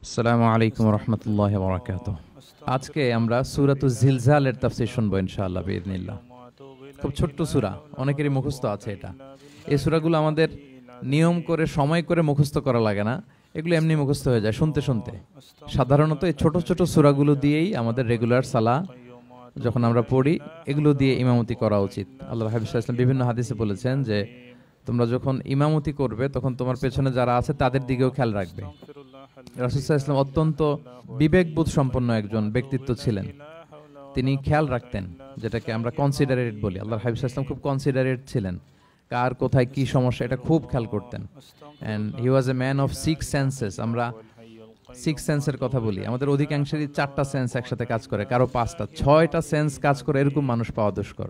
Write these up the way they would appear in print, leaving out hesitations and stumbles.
আসসালামু আলাইকুম রহমতুল্লাহি ওয়া বারাকাতুহু। আজকে আমরা সূরাতুজ জিলজালের তাফসীর শুনবো ইনশাআল্লাহ বিইذনিল্লাহ। খুব ছোট্ট সূরা, অনেকেরই মুখস্থ আছে এটা। এই সূরাগুলো আমাদের নিয়ম করে সময় করে মুখস্থ করা লাগে না, এগুলো এমনি মুখস্থ হয়ে যায় শুনতে শুনতে। সাধারণত এই ছোট ছোট সূরাগুলো দিয়েই আমাদের রেগুলার সালাহ যখন আমরা পড়ি, এগুলো দিয়ে ইমামতি করা উচিত। আল্লাহর হাবিব সাল্লাল্লাহু আলাইহি ওয়াসাল্লাম বিভিন্ন হাদিসে বলেছেন যে তোমরা যখন ইমামতি করবে তখন তোমার পেছনে যারা আছে তাদের দিকেও খেয়াল রাখবে। রাসূল সাল্লাল্লাহু আলাইহি ওয়াসাল্লাম অত্যন্ত বিবেকবোধ সম্পন্ন একজন ব্যক্তিত্ব ছিলেন। তিনি খেয়াল রাখতেন, যেটাকে আমরা কনসিডারেট বলি। আল্লাহর হাবিব সাল্লাল্লাহু আলাইহি ওয়াসাল্লাম খুব কনসিডারেট ছিলেন, কার কোথায় কি সমস্যা এটা খুব খেয়াল করতেন। And he was a man of six senses. আমরা সিক্স সেন্সের কথা বলি, আমাদের অধিকাংশেরই 4টা সেন্স একসাথে কাজ করে, কারো 5টা 6টা সেন্স কাজ করে, এরকম মানুষ পাওয়া দুষ্কর।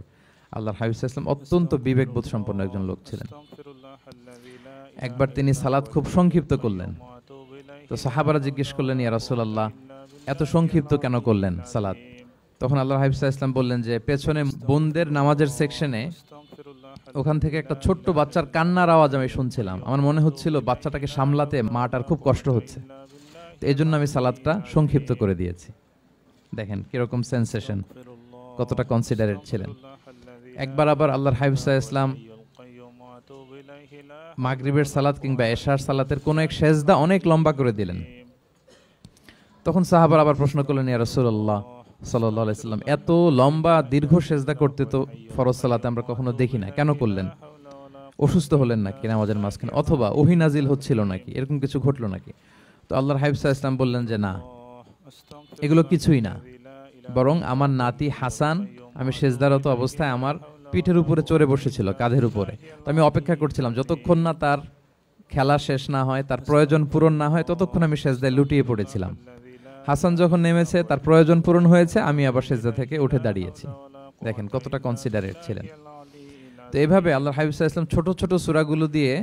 আল্লাহর হাবিব সাল্লাল্লাহু আলাইহি ওয়াসাল্লাম অত্যন্ত বিবেকবোধ সম্পন্ন একজন লোক ছিলেন। একবার তিনি সালাত খুব সংক্ষিপ্ত করলেন, তো সাহাবারা জিজ্ঞেস করলেন, ইয়া রাসূলুল্লাহ, এত সংক্ষিপ্ত কেন করলেন সালাত? তখন আল্লাহর হাবিব সাল্লাল্লাহু আলাইহি ওয়াসাল্লাম বললেন যে পেছনে বোনদের নামাজের সেকশনে ওখান থেকে একটা ছোট্ট বাচ্চার কান্নার আওয়াজ আমি শুনছিলাম। আমার মনে হচ্ছিল বাচ্চাটাকে সামলাতে মাটার খুব কষ্ট হচ্ছে, তো এই জন্য আমি সালাতটা সংক্ষিপ্ত করে দিয়েছি। দেখেন কিরকম সেন্সেশন, কতটা কনসিডারেট ছিলেন। একবার আবার আল্লাহর হাবিব সাল্লাল্লাহু আলাইহি ওয়াসাল্লাম মাগরিবের সালাত কিংবা এশার সালাতের কোন এক সেজদা অনেক লম্বা করে দিলেন। তখন সাহাবারা আবার প্রশ্ন করলেন, ইয়া রাসূলুল্লাহ সাল্লাল্লাহু আলাইহি ওয়াসাল্লাম, এত লম্বা দীর্ঘ সেজদা করতে তো ফরজ সালাতে আমরা কখনো দেখি না, কেন করলেন? অসুস্থ হলেন নাকি নামাজের মাঝখানে, অথবা ওহী নাজিল হচ্ছিল নাকি, এরকম কিছু ঘটলো নাকি? তো আল্লাহর হাবিব সাল্লাল্লাহু আলাইহি ওয়াসাল্লাম বললেন যে না, এগুলো কিছুই না, বরং আমার নাতি হাসান আমি সেজদারত অবস্থায় আমার পিঠের উপরে চড়ে বসেছিল, কাঁধের উপরে। তো আমি অপেক্ষা করছিলাম যতক্ষণ না তার খেলা শেষ না হয়, তার প্রয়োজন পূরণ না হয়, ততক্ষণ আমি সেজদায় লুটিয়ে পড়েছিলাম। হাসান যখন নেমেছে, তার প্রয়োজন পূরণ হয়েছে, আমি আবার সেজদা থেকে উঠে দাঁড়িয়েছি। দেখেন কতটা কনসিডারেট ছিলেন। তো এইভাবে আল্লাহর হাবিব সাল্লাল্লাহু আলাইহি ওয়াসাল্লাম ছোট ছোট সূরাগুলো দিয়ে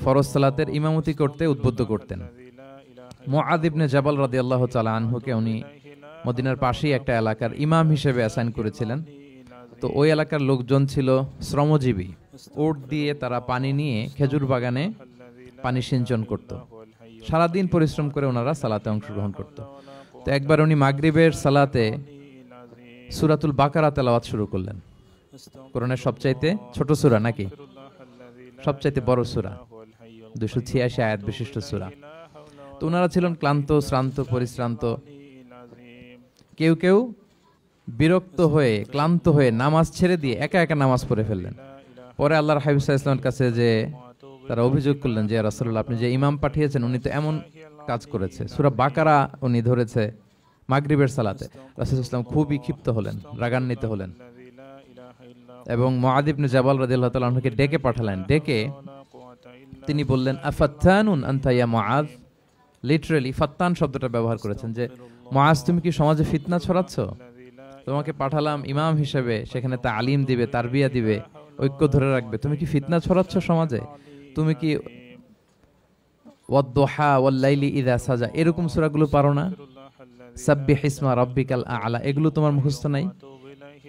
ফরজ সালাতের ইমামতি করতে উদ্বুদ্ধ করতেন। মুআয ইবনে জাবাল রাদিয়াল্লাহু তাআলা আনহুকে উনি মদিনার পাশেই একটা এলাকার ইমাম হিসেবে অ্যাসাইন করেছিলেন। তো ওই এলাকার লোকজন ছিল শ্রমজীবী, ওট দিয়ে তারা পানি নিয়ে খেজুর বাগানে পানি সিঞ্চন করত। সারাদিন পরিশ্রম করে ওনারা সালাতে অংশগ্রহণ করত। তো একবার উনি মাগরিবের সালাতে সূরাতুল বাকারা তেলাওয়াত শুরু করলেন। কোরআনের সবচাইতে ছোট সূরা নাকি সবচাইতে বড় সূরা, 286 আয়াত বিশিষ্ট সূরা। তো ওনারা ছিলেন ক্লান্ত, শ্রান্ত, পরিশ্রান্ত। কেউ কেউ বিরক্ত হয়ে, ক্লান্ত হয়ে নামাজ ছেড়ে দিয়ে একা একা নামাজ পড়ে ফেললেন। পরে আল্লাহর হাবিব সাল্লাল্লাহু আলাইহি ওয়াসাল্লামের কাছে যে তারা অভিযোগ করলেন যে, ইয়া রাসূলুল্লাহ, আপনি যে ইমাম পাঠিয়েছেন উনি তো এমন কাজ করেছে, সূরা বাকারা উনি ধরেছে মাগরিবের সালাতে। রাসূল সাল্লাল্লাহু আলাইহি ওয়াসাল্লাম খুবই ক্ষিপ্ত হলেন, রাগান্বিত হলেন এবং মুআয ইবনে জাবাল রাদিয়াল্লাহু তাআলা আনহুকে ডেকে পাঠালেন। ডেকে তিনি বললেন, আফাত্তানুন আনতা ইয়া মুআয। লিটারালি ফাত্তান শব্দটা ব্যবহার করেছেন যে, মুআয তুমি কি সমাজে ফিতনা ছড়াচ্ছ? তোমাকে পাঠালাম ইমাম হিসেবে, সেখানে তালিম দিবে, তারবিয়া দিবে, ঐক্য ধরে রাখবে, তুমি কি ফিতনা ছড়াচ্ছ সমাজে? তুমি কি ওয়াদ-দুহা ওয়াল-লাইলি ইযা সাজা এরকম সূরাগুলো পারো না? সাব্বিহ ইসমা রাব্বিকাল আ'লা এগুলো তোমার মুখস্থ নাই?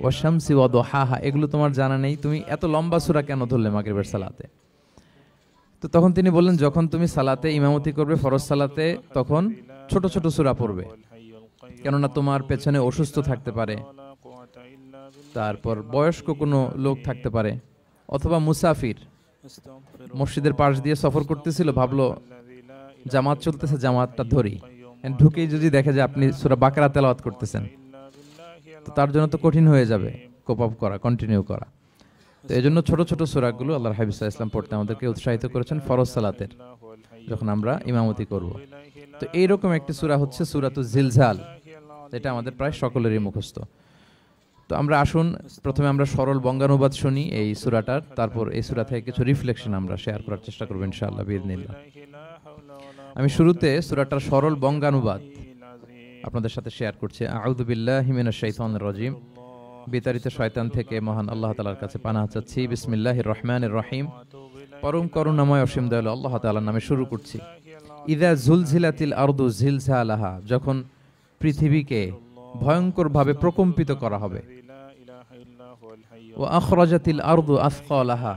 ওয়াশ-শামসি ওয়া-দুহাহা এগুলো তোমার জানা নেই? তুমি এত লম্বা সূরা কেন ধরলে মাগরিবের সালাতে? তো তখন তিনি বললেন, যখন তুমি সালাতে ইমামতি করবে ফরজ সালাতে, তখন ছোট ছোট সূরা পড়বে, কেননা তোমার পেছনে অসুস্থ থাকতে পারে, তারপর বয়স্ক কোনো লোক থাকতে পারে, অথবা মুসাফির মসজিদের পাশ দিয়ে সফর করতেছিল, ভাবলো জামাত চলতেছে, জামাতটা ধরি, ঢুকেই যদি দেখে যে আপনি সূরা বাকারা তেলাওয়াত করতেছেন, তো তার জন্য তো কঠিন হয়ে যাবে কোপ আপ করা, কন্টিনিউ করা। তো এই জন্য ছোট ছোট সূরাগুলো আল্লাহর হাবিব সাল্লাল্লাহু আলাইহি ওয়াসাল্লাম পড়তে আমাদেরকে উৎসাহিত করেছেন ফরজ সালাতের, যখন আমরা ইমামতি করব। তো এইরকম একটি সূরা হচ্ছে সূরাতুজ জিলজাল, যেটা আমাদের প্রায় সকলেরই মুখস্থ। তো আমরা আসুন প্রথমে আমরা সরল বঙ্গানুবাদ শুনি এই সূরাটার, তারপর এই সূরা থেকে কিছু রিফ্লেকশন আমরা শেয়ার করার চেষ্টা করব ইনশাআল্লাহ বিইذনিল্লাহ। আমি শুরুতে সূরাটার সরল বঙ্গানুবাদ আপনাদের সাথে শেয়ার করছি। আউযু বিল্লাহি মিনাশ শাইতানির রাজীম। বিতাড়িত শয়তান থেকে মহান আল্লাহ তাআলার কাছে পানাহ চাচ্ছি। বিসমিল্লাহির রহমানির রহিম। পরম করুণাময় অসীম দয়ালু আল্লাহ তাআলার নামে শুরু করছি। ইযা জুলজিলাতিল আরদু জিলজালাহা, যখন পৃথিবীকে ভয়ঙ্করভাবে প্রকম্পিত করা হবে। ওয়া আখরাজাতিল আরদু আসকালাহা,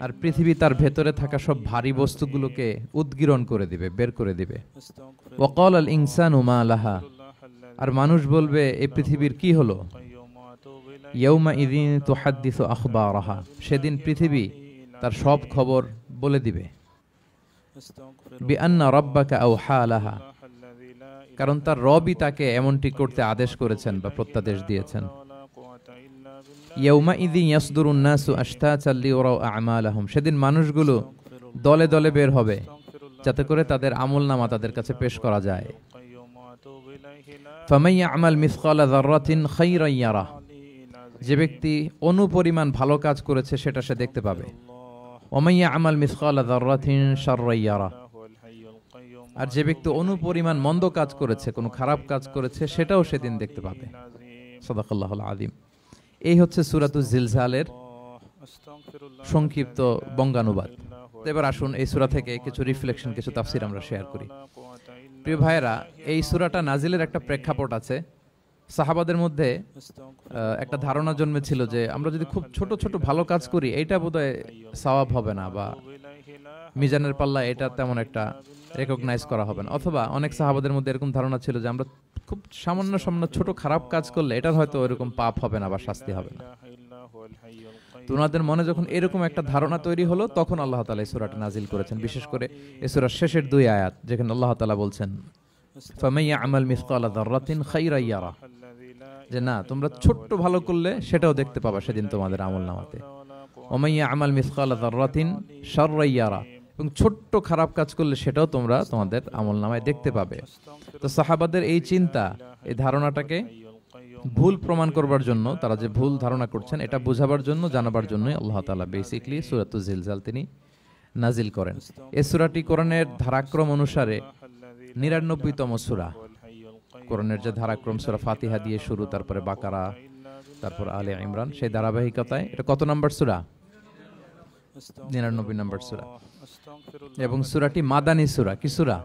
আর পৃথিবী তার ভেতরে থাকা সব ভারী বস্তুগুলোকে উদ্গীরণ করে দিবে, বের করে দিবে। ওয়াকাল আল ইনসানু মা লাহা, আর মানুষ বলবে এই পৃথিবীর কি হলো। ইয়াউমা ইযিন তুহাদ্দিসু আখবারাহা, সেদিন পৃথিবী তার সব খবর বলে দিবে। বিআন্না রাব্বাকা আওহা লাহা, কারণ তার রবই তাকে এমনটি করতে আদেশ করেছেন বা প্রত্যাদেশ দিয়েছেন। ইয়াউমা ইযিন ইয়াসদুরুন নাসু আশতাতান লিয়ারাউ আ'মালাহুম, সেদিন মানুষগুলো দলে দলে বের হবে যাতে করে তাদের আমলনামা তাদের কাছে পেশ করা যায়। ফামান ইয়া'মাল মিসকালা যাররাতিন খায়রান ইয়ারা, যে ব্যক্তি অনুপরিমাণ ভালো কাজ করেছে সেটা সে দেখতে পাবে। ওমান ইয়া'মাল মিসকালা যাররাতিন শাররান ইয়ারা, আর যে ব্যক্তি অনুপরিমাণ মন্দ কাজ করেছে, কোনো খারাপ কাজ করেছে, সেটাও সেদিন দেখতে পাবে। সাদাকাল্লাহুল আযীম। এই হচ্ছে সূরাতুজ জিলজালের সংক্ষিপ্ত বঙ্গানুবাদ। এবার আসুন এই সূরা থেকে কিছু রিফ্লেকশন, কিছু তাফসীর আমরা শেয়ার করি। প্রিয় ভাইয়েরা, এই সূরাটা নাজিলের একটা প্রেক্ষাপট আছে। সাহাবাদের মধ্যে একটা ধারণা জন্মেছিল যে আমরা যদি খুব ছোট ছোট ভালো কাজ করি এইটা বোধহয় সওয়াব হবে না, বা মিজানের পাল্লা এটা তেমন একটা রেকগনাইজ করা হবে না। অথবা অনেক সাহাবাদের মধ্যে এরকম ধারণা ছিল যে আমরা খুব সামান্য সামান্য ছোট খারাপ কাজ করলে এটার হয়তো এরকম পাপ হবে না বা শাস্তি হবে না। তো ওনাদের মনে যখন এরকম একটা ধারণা তৈরি হলো, তখন আল্লাহ তাআলা এই সূরাটা নাজিল করেছেন। বিশেষ করে এই সূরার শেষের 2 আয়াত, যেখানে আল্লাহ তাআলা বলছেন ফামান ইয়া'মাল মিসকালা যাররাতিন খায়রান ইয়ারা, যে না, তোমরা ছোট্ট ভালো করলে সেটাও দেখতে পাবা সেদিন তোমাদের আমলনামাতে। ওমান ইয়া'মাল মিসকালা যাররাতিন শাররান ইয়ারা, এবং ছোট্ট খারাপ কাজ করলে সেটাও তোমরা তোমাদের আমলনামায় দেখতে পাবে। তো সাহাবাদের এই চিন্তা, এই ধারণাটাকে ভুল প্রমাণ করবার জন্য, তারা যে ভুল ধারণা করছেন এটা বোঝাবার জন্য, জানাবার জন্যই আল্লাহ তাআলা বেসিক্যালি সূরাতুজ জিলজাল তিনি নাজিল করেন। এই সূরাটি কোরআনের ধারাক্রম অনুসারে 99তম সূরা। কোরআনের যে ধারাক্রম, সূরা ফাতিহা দিয়ে শুরু, তারপরে বাকারা, তারপর আলে ইমরান, সেই ধারাবাহিকতায় এটা কত নম্বর সূরা? 99 নম্বর সূরা। এবং সূরাটি মাদানী সূরা। কি সূরা?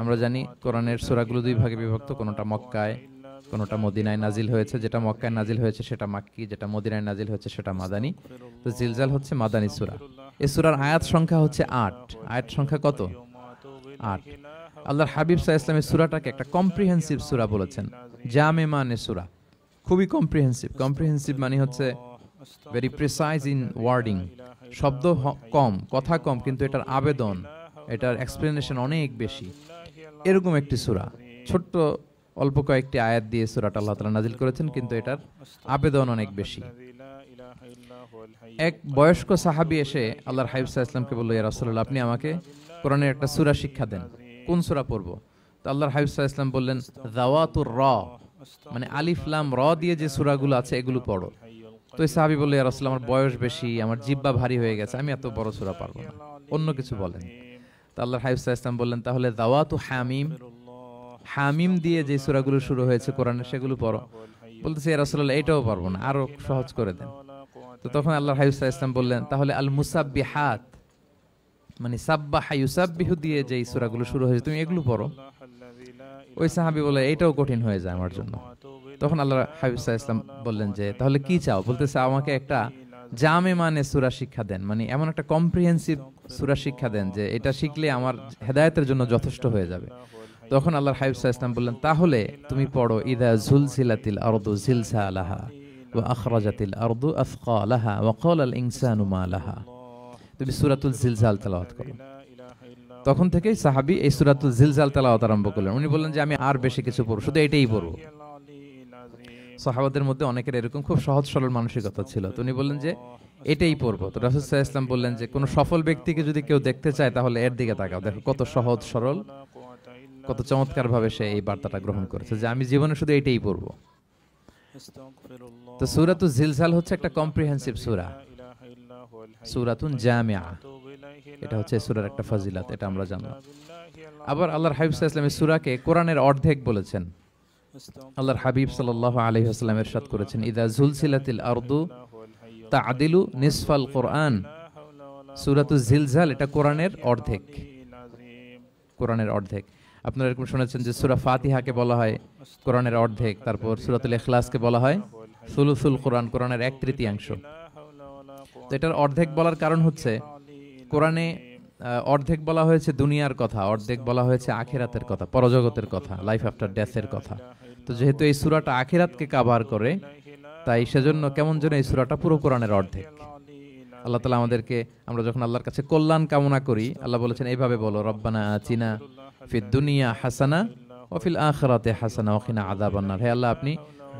আমরা জানি কোরআনের সূরাগুলো 2 ভাগে বিভক্ত, কোনটা মক্কায়, কোনটা মদিনায় নাজিল হয়েছে। যেটা মক্কায় নাজিল হয়েছে সেটা মাক্কি, যেটা মদিনায় নাজিল হয়েছে সেটা মাদানী। তো জিলজাল হচ্ছে মাদানী সূরা। এই সূরার আয়াত সংখ্যা হচ্ছে 8। আয়াত সংখ্যা কত? 8। আল্লাহর হাবিব সাল্লাল্লাহু আলাইহি ওয়াসাল্লাম সূরাটাকে একটা কম্প্রিহেন্সিভ সূরা বলেছেন। জামে মানে সূরা, খুবই কম্প্রিহেন্সিভ। কম্প্রিহেন্সিভ মানে হচ্ছে ভেরি প্রিসাইজ ইন ওয়ার্ডিং, শব্দ কম, কথা কম, কিন্তু এটার আবেদন, এটার এক্সপ্লেনেশন অনেক বেশি। এরকম একটি সূরা, ছোট্ট অল্প কয়েকটি আয়াত দিয়ে সূরাটা আল্লাহ তাআলা নাজিল করেছেন, কিন্তু এটার আবেদন অনেক বেশি। এক বয়স্ক সাহাবী এসে আল্লাহর হাবিব সাল্লাল্লাহু আলাইহি ওয়াসাল্লামকে বলল, ইয়া রাসূলুল্লাহ, আপনি আমাকে কোরআনের একটা সূরা শিক্ষা দেন, কোন সূরা পড়বো? তো আল্লাহর হাবিব সাল্লাল্লাহু আলাইহি ওয়াসাল্লাম বললেন, যাওয়াতুর র, মানে আলিফ লাম র দিয়ে যে সূরাগুলো আছে এগুলো পড়ো। তো এই সাহাবী বলল, ইয়া রাসূলুল্লাহ, আমার বয়স বেশি, আমার জিহ্বা ভারী হয়ে গেছে, আমি এত বড় সূরা পারবো না, অন্য কিছু বলেন। তো আল্লাহর হাবিব সাল্লাল্লাহু আলাইহি ওয়াসাল্লাম বললেন, তাহলে যাওয়াতু হামিম, হামিম দিয়ে যে সূরাগুলো শুরু হয়েছে কোরআনে সেগুলো পড়ো। বলতেছে, ইয়া রাসূলুল্লাহ, এটাও পারবো না, আরো সহজ করে দেন। তো তখন আল্লাহর হাবিব সাল্লাল্লাহু আলাইহি ওয়াসাল্লাম বললেন, তাহলে আল মুসাব্বিহাত, মানে সাব্বাহা ইউসাব্বিহু দিয়ে যে সূরাগুলো শুরু হয়েছে তুমি এগুলো পড়ো। ওই সাহাবী বলে, এটাও কঠিন হয়ে যায় আমার জন্য। তখন আল্লাহর হাবিব সাল্লাল্লাহু আলাইহি ওয়াসাল্লাম বললেন যে, তাহলে কি চাও? বলতেছে, আমাকে একটা জামে মানে সূরা শিক্ষা দেন, মানে এমন একটা কম্প্রিহেন্সিভ সূরা শিক্ষা দেন যে এটা শিখলে আমার হেদায়েতের জন্য যথেষ্ট হয়ে যাবে। তখন আল্লাহর হাবিব সাল্লাল্লাহু আলাইহি ওয়াসাল্লাম বললেন, তাহলে তুমি পড়ো ইযা যুলজিলাতিল আরদু জিলজালাহা ওয়া আখরাজাতিল আরদু আথকালাহা ওয়া ক্বালাল ইনসানু মা লাহা। তুমি সূরাতুল জিলজাল তেলাওয়াত করো। তখন থেকেই সাহাবী এই সূরাতুল জিলজাল তেলাওয়াত আরম্ভ করলেন। উনি বললেন যে আমি আর বেশি কিছু পড়ব, শুধু এটাই পড়ব। সাহাবাদের মধ্যে অনেকের এরকম খুব সহজ সরল মানসিকতা ছিল। তো উনি বললেন যে এটাই পড়ব। তো রাসূল সাল্লাল্লাহু আলাইহি ওয়াসাল্লাম বললেন যে কোন সফল ব্যক্তিকে যদি কেউ দেখতে চায় তাহলে এর দিকে তাকাও, দেখো কত সহজ সরল, কত চমৎকার ভাবে সে এই বার্তাটা গ্রহণ করেছে যে আমি জীবনে শুধু এটাই পড়ব। তো সূরাতুল জিলজাল হচ্ছে একটা কম্প্রিহেন্সিভ সূরা, সূরাতুন জামিআ। এটা হচ্ছে সূরার একটা ফজিলত, এটা আমরা জানলাম। আবার আল্লাহর হাবিব সাল্লাল্লাহু আলাইহি ওয়াসাল্লাম এই সূরাকে কোরআনের অর্ধেক বলেছেন। আল্লাহর হাবিব সাল্লাল্লাহু আলাইহি ওয়াসাল্লাম ইরশাদ করেছেন, ইযা যুলজিলাতিল আরদু তা'দিলু নিসফাল কুরআন। সূরাতুল জিলজাল এটা কোরআনের অর্ধেক, কোরআনের অর্ধেক। আপনারা এরকম শুনেছেন যে সূরা ফাতিহাকে বলা হয় কোরআনের অর্ধেক, তারপর সূরাতুল ইখলাসকে বলা হয় সুলুসুল কোরআন, কোরআনের 1/3। তো এটার অর্ধেক বলার কারণ হচ্ছে কোরআনে অর্ধেক বলা হয়েছে দুনিয়ার কথা, অর্ধেক বলা হয়েছে আখিরাতের কথা, পরজগতের কথা, লাইফ আফটার ডেথের কথা। তো যেহেতু এই সূরাটা আখিরাতকে কভার করে, তাই সেজন্য কেমন যেন এই সূরাটা পুরো কোরআনের অর্ধেক। আল্লাহ তাআলা আমাদেরকে, আমরা যখন আল্লাহর কাছে কল্যাণ কামনা করি, আল্লাহ বলেছেন এইভাবে বলো, রব্বানা আতিনা ফিদ দুনিয়া হাসানা ওয়া ফিল আখিরাতি হাসানা ওয়া কিনা আযাবান্নার। হে আল্লাহ, আপনি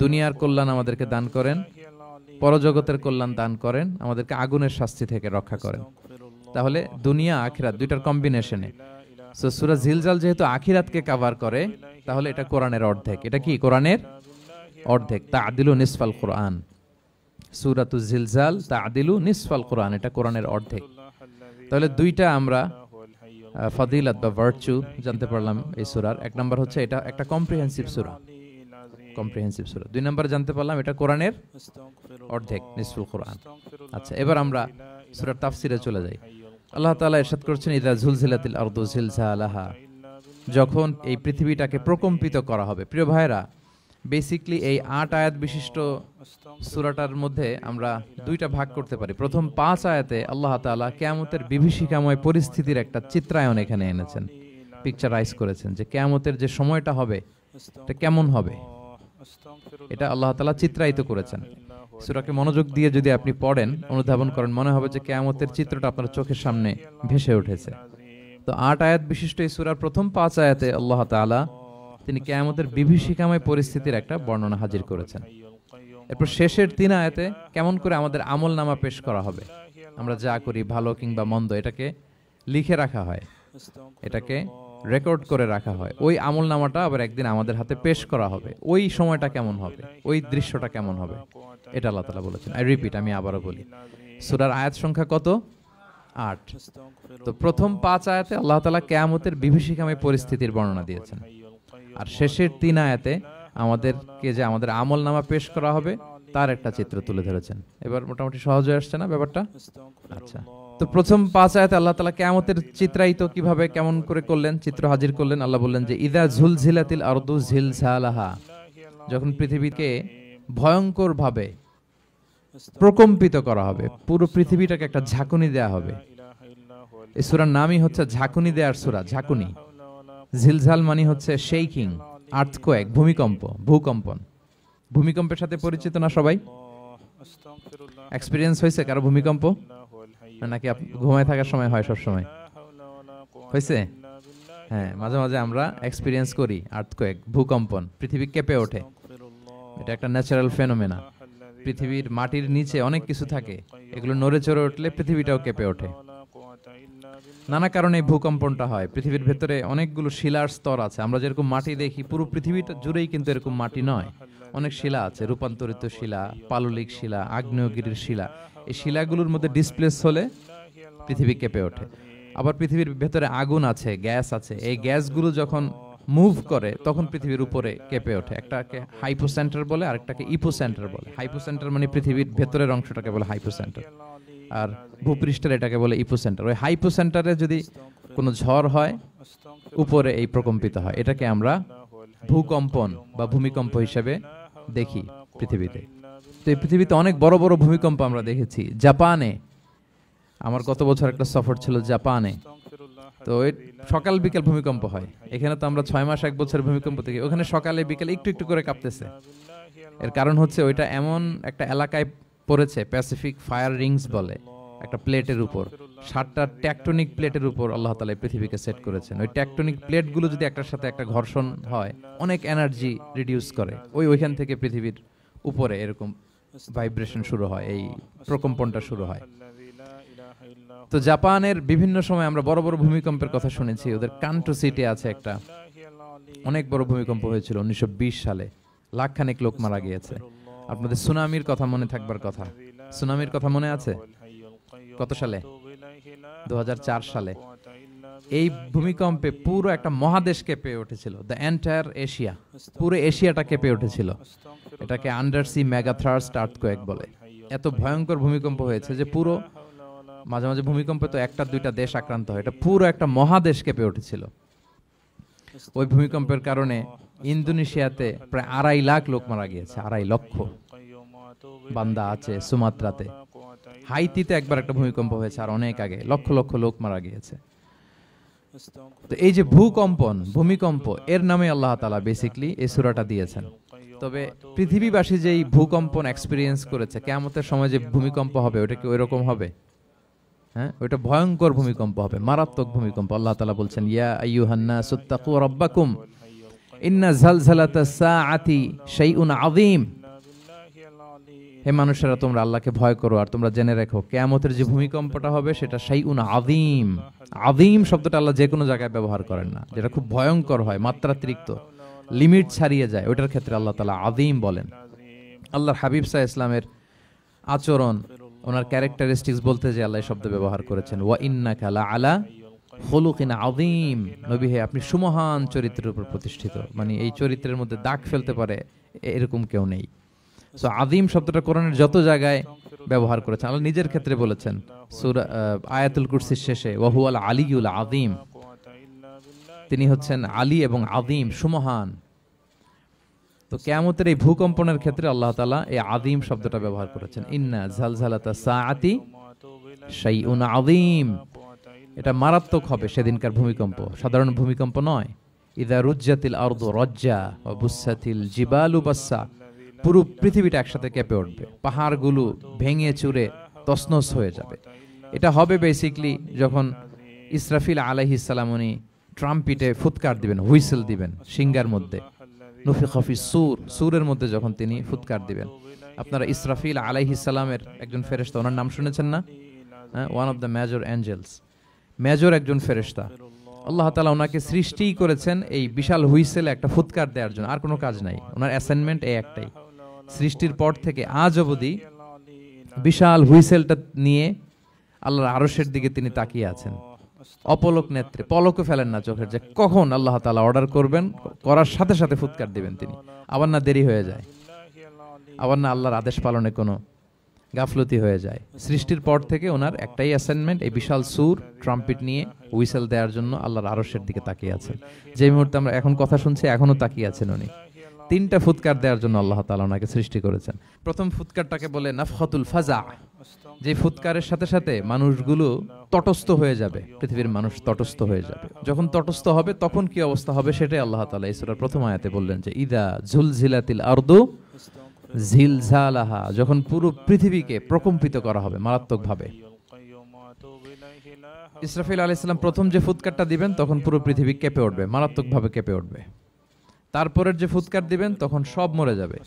দুনিয়ার কল্যাণ আমাদেরকে দান করেন, পরজগতের কল্যাণ দান করেন, আমাদেরকে আগুনের শাস্তি থেকে রক্ষা করেন। তাহলে দুনিয়া আখিরাত দুইটার কম্বিনেশনে। সো সূরা জিলজাল যেহেতু আখিরাতকে কভার করে, তাহলে এটা কোরআনের অর্ধেক। এটা কি কোরআনের অর্ধেক? তা'দিলু নিসফাল কোরআন। সূরাতুজ জিলজাল তা'দিলু নিসফাল কোরআন, এটা কোরআনের অর্ধেক। তাহলে দুইটা আমরা ফজিলত বা ভার্চু জানতে পারলাম এই সূরার। এক নাম্বার হচ্ছে এটা একটা কম্প্রিহেনসিভ সূরা, কম্প্রিহেনসিভ সূরা। দুই নাম্বার জানতে পারলাম এটা কোরআনের অর্ধেক, নিসফুল কোরআন। আচ্ছা, এবার আমরা সূরার তাফসিরে চলে যাই। আল্লাহ তাআলা ইরশাদ করছেন, ইযা যুলজিলাতিল আরদু জিলজালাহা, যখন এই পৃথিবীটাকে প্রকম্পিত করা হবে। প্রিয় ভাইরা, বেসিক্যালি এই 8 আয়াত বিশিষ্ট সূরাটার মধ্যে আমরা দুইটা ভাগ করতে পারি। প্রথম 5 আয়াতে আল্লাহ তাআলা কিয়ামতের বিভীষিকাময় পরিস্থিতির একটা চিত্রায়ন এখানে এনেছেন, পিকচারাইজ করেছেন যে কিয়ামতের যে সময়টা হবে এটা কেমন হবে, এটা আল্লাহ তাআলা চিত্রায়িত করেছেন। সূরাকে মনোযোগ দিয়ে যদি আপনি পড়েন, অনুধাবন করেন, মনে হবে যে কিয়ামতের চিত্রটা আপনার চোখের সামনে ভেসে উঠেছে। তো 8 আয়াত বিশিষ্ট এই সূরার প্রথম 5 আয়াতে আল্লাহ তাআলা তিনি কিয়ামতের বিভীষিকাময় পরিস্থিতির একটা বর্ণনা হাজির করেছেন। এরপর শেষের 3 আয়াতে কেমন করে আমাদের আমলনামা পেশ করা হবে, আমরা যা করি ভালো কিংবা মন্দ, এটাকে লিখে রাখা হয়, এটাকে রেকর্ড করে রাখা হয়। ওই আমলনামাটা আবার একদিন আমাদের হাতে পেশ করা হবে। ওই সময়টা কেমন হবে, ওই দৃশ্যটা কেমন হবে, এটা আল্লাহ তাআলা বলেছেন। আই রিপিট, আমি আবারও বলি, সূরার আয়াত সংখ্যা কত? 8। তো প্রথম 5 আয়াতে আল্লাহ তাআলা কিয়ামতের বিভীষিকাময় পরিস্থিতির বর্ণনা দিয়েছেন, আর শেষের 3 আয়াতে আমাদেরকে যে আমাদের আমলনামা পেশ করা হবে তার একটা চিত্র তুলে ধরেছেন। এবার মোটামুটি সহজ হয়ে আসছে না ব্যাপারটা? আচ্ছা, তো প্রথম 5 আয়াতে আল্লাহ তাআলা কিয়ামতের চিত্রায়িত কিভাবে কেমন করে করলেন, চিত্র হাজির করলেন। আল্লাহ বললেন যে ইযা যুলজিলাতিল আরদু জিলজালাহা, যখন পৃথিবীকে ভয়ঙ্কর ভাবে প্রকম্পিত করা হবে, পুরো পৃথিবীটাকে একটা ঝাঁকুনি দেয়া হবে। এই সূরার নামই হচ্ছে ঝাঁকুনি দেওয়ার সূরা, ঝাঁকুনি। জিলজাল মানে হচ্ছে শেকিং, আর্থকোয়েক, ভূমিকম্প, ভূকম্পন। ভূমিকম্পের সাথে পরিচিত না সবাই? এক্সপেরিয়েন্স হয়েছে কারো ভূমিকম্প? নাকি ঘুমায় থাকার সময় হয়? সব সময় হয়েছে? হ্যাঁ, মাঝে মাঝে আমরা এক্সপেরিয়েন্স করি আর্থকোয়েক, ভূকম্পন, পৃথিবী কেঁপে ওঠে। এটা একটা ন্যাচারাল ফেনোমেনা। পৃথিবীর মাটির নিচে অনেক কিছু থাকে, এগুলো নড়ে চড়ে উঠলে পৃথিবীটাও কেঁপে ওঠে। নানা কারণে ভূকম্পনটা হয়। পৃথিবীর ভেতরে অনেকগুলো শিলার স্তর আছে। আমরা যেরকম মাটি দেখি, পুরো পৃথিবীটা জুড়েই কিন্তু এরকম মাটি নয়, অনেক শিলা আছে, রূপান্তরিত শিলা, পাললিক শিলা, আগ্নেয়গিরির শিলা। এই শিলাগুলোর মধ্যে ডিসপ্লেস হলে পৃথিবী কেঁপে ওঠে। আবার পৃথিবীর ভেতরে আগুন আছে, গ্যাস আছে, এই গ্যাসগুলো যখন মুভ করে তখন পৃথিবীর উপরে কেঁপে ওঠে। একটাকে হাইপোসেন্টার বলে, আরেকটাকে ইপোসেন্টার বলে। হাইপোসেন্টার মানে পৃথিবীর ভেতরের অংশটাকে বলে হাইপোসেন্টার, আর ভূপৃষ্ঠের এটাকে বলে ইপোসেন্টার। ওই হাইপোসেন্টারে যদি কোনো ঝড় হয়, উপরে এই প্রকম্পিত হয়। এটাকে আমরা ভূকম্পন বা ভূমিকম্প হিসেবে দেখি পৃথিবীতে। তো এই পৃথিবীতে অনেক বড় বড় ভূমিকম্প আমরা দেখেছি। জাপানে আমার গত বছর একটা সফর ছিল জাপানে, তো সকাল বিকেল ভূমিকম্প হয়। এখানে তো আমরা 6 মাস 1 বছর ভূমিকম্প দেখি, ওখানে সকালে বিকেলে একটু একটু করে কাঁপতেছে। এর কারণ হচ্ছে ওইটা এমন একটা এলাকায় পড়েছে, প্যাসিফিক ফায়ার রিংস বলে, একটা প্লেটের উপর, 7টা ট্যাকটনিক প্লেটের উপর আল্লাহ তাআলা পৃথিবীকে সেট করেছেন। ওই ট্যাকটনিক প্লেটগুলো যদি একটার সাথে একটা ঘর্ষণ হয়, অনেক এনার্জি রিডিউস করে, ওইখান থেকে পৃথিবীর উপরে এরকম ভাইব্রেশন শুরু হয়, এই প্রকম্পনটা শুরু হয়। তো জাপানের বিভিন্ন সময় আমরা বড় বড় ভূমিকম্পের কথা শুনেছি। ওদের কান্টো সিটি আছে একটা, অনেক বড় ভূমিকম্প হয়েছিল 1920 সালে, লাখখানেক লোক মারা গিয়েছে। আপনাদের সুনামির কথা মনে থাকবার কথা, সুনামির কথা মনে আছে? কত সালে? 2004 সালে। এই ভূমিকম্পে পুরো একটা মহাদেশ কেঁপে উঠেছিল, দ্য এন্টায়ার এশিয়া, পুরো এশিয়াটা কেঁপে উঠেছিল। এটাকে আন্ডারসি মেগাথার্স্ট আর্থকোয়েক বলে। এত ভয়ঙ্কর ভূমিকম্প হয়েছে যে পুরো, মাঝে মাঝে ভূমিকম্পে তো 1টা 2টা দেশ আক্রান্ত হয়, এটা পুরো একটা মহাদেশ কেঁপে উঠেছিল। ওই ভূমিকম্পের কারণে ইন্দোনেশিয়াতে প্রায় 2.5 লাখ লোক মারা গিয়েছে, 2.5 লক্ষ। বান্দা আছে সুমাত্রাতে, হাইতিতে একবার একটা ভূমিকম্প হয়েছে, আর অনেক আগে লক্ষ লক্ষ লোক মারা গিয়েছে। তো এই যে ভূকম্পন, ভূমিকম্প, এর নামে আল্লাহ তাআলা বেসিক্যালি এই সূরাটা দিয়েছেন। তবে পৃথিবীবাসী যেই ভূকম্পন এক্সপেরিয়েন্স করেছে, কিয়ামতের সময় যে ভূমিকম্প হবে ওটা কি ওইরকম হবে? হ্যাঁ, ওটা ভয়ঙ্কর ভূমিকম্প হবে, মারাত্মক ভূমিকম্প। আল্লাহ তাআলা বলছেন, ইয়া আইয়ুহান নাসু তাকু রাব্বাকুম ইন্না যালজালাতাস সাআতি শাইউন আযীম। হে মানুষেরা, তোমরা আল্লাহকে ভয় করো আর তোমরা জেনে রেখো কিয়ামতের যে ভূমিকম্পটা হবে সেটা শাইউন আযীম। আযীম শব্দটা আল্লাহ যে কোনো জায়গায় ব্যবহার করেন না, যেটা খুব ভয়ঙ্কর হয়, মাত্রাতিরিক্ত, লিমিট ছাড়িয়ে যায়, ওটার ক্ষেত্রে আল্লাহ তাআলা আযীম বলেন। আল্লাহর হাবিব সাল্লাল্লাহু আলাইহি ইসলামের আচরণ, ওনার ক্যারেক্টারিস্টিক্স বলতে যে আল্লাহ এই শব্দ ব্যবহার করেছেন, ওয়া ইন্নাকা লাআলা খুলুকিন আযীম। নবী হে, আপনি সুমহান চরিত্রের উপর প্রতিষ্ঠিত, মানে এই চরিত্রের মধ্যে দাগ ফেলতে পারে এরকম কেউ নেই। সো আযীম শব্দটা কোরআনের যত জায়গায় ব্যবহার করেছেন, আল্লাহ নিজের ক্ষেত্রে বলেছেন সূরা আয়াতুল কুরসির শেষে, ওয়া হুয়াল আলিয়ুল আযীম, তিনি হচ্ছেন আলী এবং আযীম, সুমহান। তো কিয়ামতের এই ভূকম্পনের ক্ষেত্রে আল্লাহ তাআলা এই আযীম শব্দটা ব্যবহার করেছেন, ইন্না যালজালাতাস সাআতি শাইউন আযীম। এটা মারাত্মক হবে সেদিনকার ভূমিকম্প, সাধারণ ভূমিকম্প নয়। ইযা রুজ্জাতিল আরদু রাজ্জা ওয়া বুসাতিল জিবালু বাসসা, পুরো পৃথিবীটা একসাথে কেঁপে উঠবে, পাহাড়গুলো ভেঙে চুরে তছনছ হয়ে যাবে। এটা হবে বেসিক্যালি যখন ইসরাফিল আলাইহিস সালাম উনি ট্রাম্পিটে ফুৎকার দিবেন, হুইসেল দিবেন সিঙ্গার মধ্যে, নুফিখা ফিস সূর, সূরের মধ্যে যখন তিনি ফুৎকার দিবেন। আপনারা ইসরাফিল আলাইহিস সালামের একজন ফেরেশতা, ওনার নাম শুনেছেন না? One of the major angels, major একজন ফেরেশতা। আল্লাহ তাআলা ওনাকে সৃষ্টি করেছেন এই বিশাল হুইসেলে একটা ফুৎকার দেওয়ার জন্য, আর কোনো কাজ নাই, ওনার অ্যাসাইনমেন্ট এই একটাই। সৃষ্টির পর থেকে আজ অবধি বিশাল হুইসেলটা নিয়ে আল্লাহর আরশের দিকে তিনি তাকিয়ে আছেন, অপলক নেত্রে, পলকও ফেলেন না চোখের, যে কখন আল্লাহ তাআলা অর্ডার করবেন, করার সাথে সাথে ফুৎকার দিবেন তিনি, আবার না দেরি হয়ে যায়, আবার না আল্লাহর আদেশ পালনে কোনো গাফলতি হয়ে যায়। সৃষ্টির পর থেকে ওনার একটাই অ্যাসাইনমেন্ট, এই বিশাল সুর ট্রাম্পিট নিয়ে হুইসেল দেওয়ার জন্য আল্লাহর আরশের দিকে তাকিয়ে আছেন। যে মুহূর্তে আমরা এখন কথা শুনছি এখনো তাকিয়ে আছেন উনি। তিনটা ফুৎকার দেওয়ার জন্য আল্লাহ তাআলা ওনাকে সৃষ্টি করেছেন। প্রথম ফুৎকারটাকে বলে নাফখাতুল ফাজা, যে ফুৎকারের সাথে সাথে মানুষগুলো তটস্থ হয়ে যাবে, পৃথিবীর মানুষ তটস্থ হয়ে যাবে। যখন তটস্থ হবে তখন কি অবস্থা হবে সেটাই আল্লাহ তাআলা এই সূরার প্রথম আয়াতে বললেন, যে ইদা জুলজিলাতিল আরদু জিলজালাহা, যখন পুরো পৃথিবীকে প্রকম্পিত করা হবে মারাত্মকভাবে। ইসরাফিল আলাইহিস সালাম প্রথম যে ফুৎকারটা দিবেন তখন পুরো পৃথিবী কেঁপে উঠবে, মারাত্মকভাবে কেঁপে উঠবে। তারপরের যে ফুৎকার দিবেন তখন সব মরে যাবে,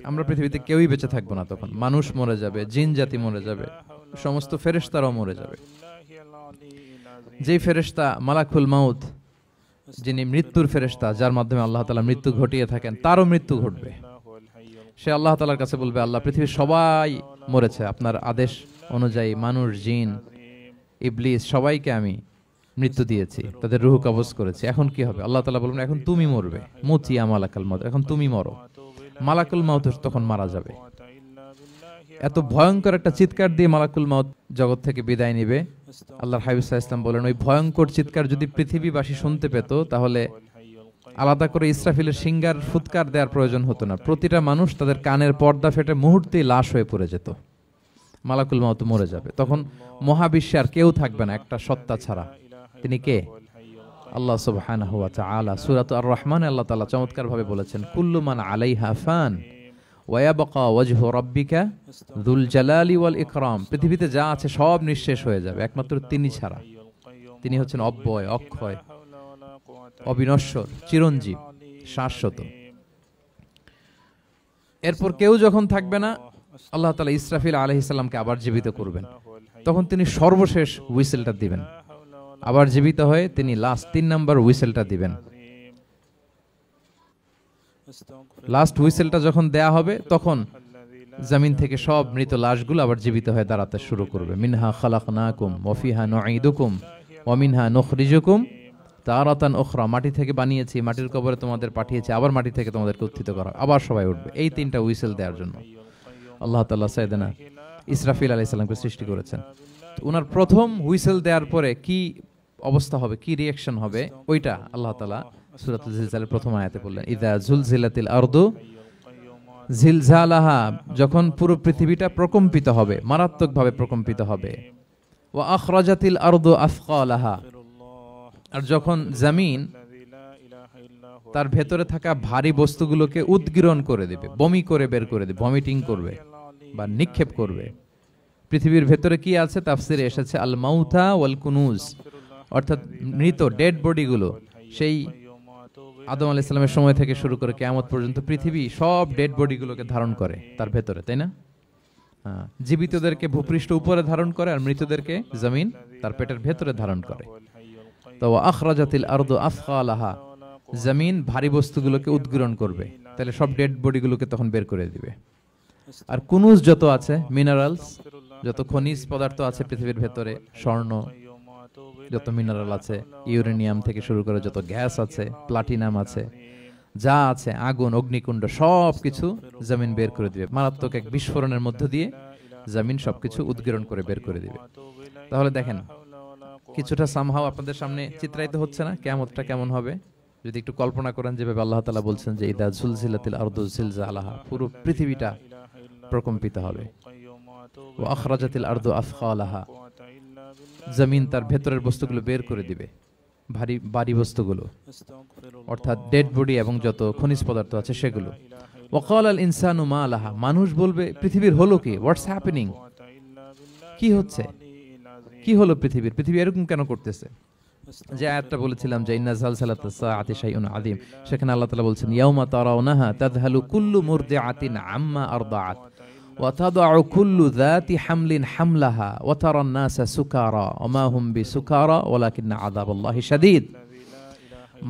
আমরা পৃথিবীতে কেউই বেঁচে থাকবো না, তখন মানুষ মরে যাবে, জিন জাতি মরে যাবে, সমস্ত ফেরেশতারাও মরে যাবে। যেই ফেরেশতা মালাকুল মাউত, যিনি মৃত্যুর ফেরেশতা, যার মাধ্যমে আল্লাহ তাআলা মৃত্যু ঘটিয়ে থাকেন, তারও মৃত্যু ঘটবে। সে আল্লাহ তাআলার কাছে বলবে, আল্লাহ পৃথিবীর সবাই মরেছে আপনার আদেশ অনুযায়ী, মানুষ, জিন, ইবলিস সবাইকে আমি মৃত্যু দিয়েছি, তাদের রূহ কবজ করেছি, এখন কি হবে? আল্লাহ তাআলা বলবেন, এখন তুমি মরবে, মুতিয়া মালাকুল মাউত, এখন তুমি মরো। মালাকুল মাউত তখন মারা যাবে। এত ভয়ঙ্কর একটা চিৎকার দিয়ে মালাকুল মাউত জগৎ থেকে বিদায় নিবে। আল্লাহর হাবিব সাল্লাল্লাহু আলাইহি ওয়াসাল্লাম বলেন, ওই ভয়ঙ্কর চিৎকার যদি পৃথিবীবাসী শুনতে পেত তাহলে আলাদা করে ইসরাফিলের সিঙ্গার ফুৎকার দেওয়ার প্রয়োজন হতো না, প্রতিটা মানুষ তাদের কানের পর্দা ফেটে মুহূর্তেই লাশ হয়ে পড়ে যেত। মালাকুল মাউত মরে যাবে, তখন মহাবিশ্বে আর কেউ থাকবে না একটা সত্তা ছাড়া। তিনি কে? আল্লাহ সুবহানাহু ওয়া তাআলা। সূরা আর-রহমানে আল্লাহ তাআলা চমৎকার ভাবে বলেছেন, কুল্লু মান আলাইহা ফান ওয়া ইয়াবকা ওয়াজহু রাব্বিকা যুল জালালি ওয়াল ইকরাম। পৃথিবীতে যা আছে সব নিঃশেষ হয়ে যাবে একমাত্র তিনি ছাড়া। তিনি হচ্ছেন অব্যয়, অক্ষয়, অবিনশ্বর, চিরঞ্জীব, শাশ্বত। এরপর কেউ যখন থাকবে না, আল্লাহ তাআলা ইসরাফিল আলাইহিস সালামকে আবার জীবিত করবেন, তখন তিনি সর্বশেষ হুইসেলটা দিবেন, আবার জীবিত হয়ে তিনি লাস্ট 3 নাম্বার হুইসেলটা দিবেন। লাস্ট হুইসেলটা যখন দেয়া হবে তখন জমিন থেকে সব মৃত লাশগুলো আবার জীবিত হয়ে দাঁড়াতে শুরু করবে। মিনহা খালাকনাকুম ওয়া ফিহা নুঈদুকুম ওয়া মিনহা নুখরিজুকুম তারাতান উখরা, মাটি থেকে বানিয়েছি, মাটির কবরে তোমাদের পাঠিয়েছি, আবার মাটি থেকে তোমাদেরকে উত্থিত করা, আবার সবাই উঠবে। এই 3টা হুইসেল দেওয়ার জন্য আল্লাহ তাআলা সাইয়েদনা ইসরাফিল আলাইহিস সালামকে সৃষ্টি করেছেন। ওনার প্রথম হুইসেল দেওয়ার পরে কি অবস্থা হবে, কি রিঅ্যাকশন হবে, ওইটা আল্লাহ তাআলা সূরাতুল জিলজালের প্রথম আয়াতে বললেন, ইযা জুলজিলাতিল আরদু জিলজালাহা, যখন পুরো পৃথিবীটা প্রকম্পিত হবে, মারাত্মকভাবে প্রকম্পিত হবে। ওয়া আখরাজাতিল আরদু আফকালাহা, আর যখন জমিন তার ভেতরে থাকা ভারী বস্তুগুলোকে উদ্গীরণ করে দেবে, বমি করে বের করে দেবে, ভমিটিং করবে বা নিক্ষেপ করবে। পৃথিবীর ভেতরে কি আছে? তাফসিরে এসেছে আল মাউতা ওয়াল কুনুজ, অর্থাৎ মৃত ডেড বডিগুলো। সেই আদম আলাইহিস সালামের সময় থেকে শুরু করে কিয়ামত পর্যন্ত পৃথিবী সব ডেড বডিগুলোকে ধারণ করে তার ভেতরে, তাই না? জীবিতদেরকে ভূপৃষ্ঠ উপরে ধারণ করে, আর মৃতদেরকে জমিন তার পেটের ভেতরে ধারণ করে। তো আখরাজাতিল আরদু আফকালাহা, জমিন ভারী বস্তুগুলোকে উদ্গীরণ করবে, তাহলে সব ডেড বডিগুলোকে তখন বের করে দিবে। আর কুনুজ যত আছে, মিনারেলস, যত খনিজ পদার্থ আছে পৃথিবীর ভেতরে, স্বর্ণ, যত মিনারেল আছে, ইউরেনিয়াম থেকে শুরু করে যত গ্যাস আছে, প্লাটিনাম আছে, যা আছে, আগুন, অগ্নিকুণ্ড, সব কিছু জমিন বের করে দিবে। মারাত্মক এক বিস্ফোরণের মধ্য দিয়ে জমিন সবকিছু উদ্গীরণ করে বের করে দিবে। তাহলে দেখেন, কিছুটা সামহাও আপনাদের সামনে চিত্রায়িত হচ্ছে না কিয়ামতটা কেমন হবে? যদি একটু কল্পনা করেন, যেভাবে আল্লাহ তাআলা বলছেন যে ইদা জুলজিলাতিল আরদু জিলজালাহা, পুরো পৃথিবীটা প্রকম্পিত হবে। ওয়া আখরাজাতিল আরদু আফকালাহা, জমিন তার ভেতরের বস্তুগুলো বের করে দিবে, ভারী বস্তুগুলো, অর্থাৎ ডেড বডি এবং যত খনিজ পদার্থ আছে সেগুলো। ওয়াকাল আল ইনসানু মা লাহা, মানুষ বলবে পৃথিবীর হলো কি? হোয়াটস হ্যাপেনিং, কি হচ্ছে, কি হলো পৃথিবী এরকম কেন করতেছে? যে আয়াতটা বলেছিলাম যে ইন্না জালজালাতাস সাআতি শাইউন আযীম, সেখানে আল্লাহ তাআলা বলছেন ইয়াউমা তারাউনাহা তাযহালু কুল্লু মুরদিআতিন আম্মা আরদাআত ওয়া তাদউ কুল্লু যাতি হামলিন হামলাহা ওয়া তারান নাসা সুকারা ওয়া মা হুম বিসুকারা ওয়ালাকিন্না আযাবাল্লাহি শাদীদ।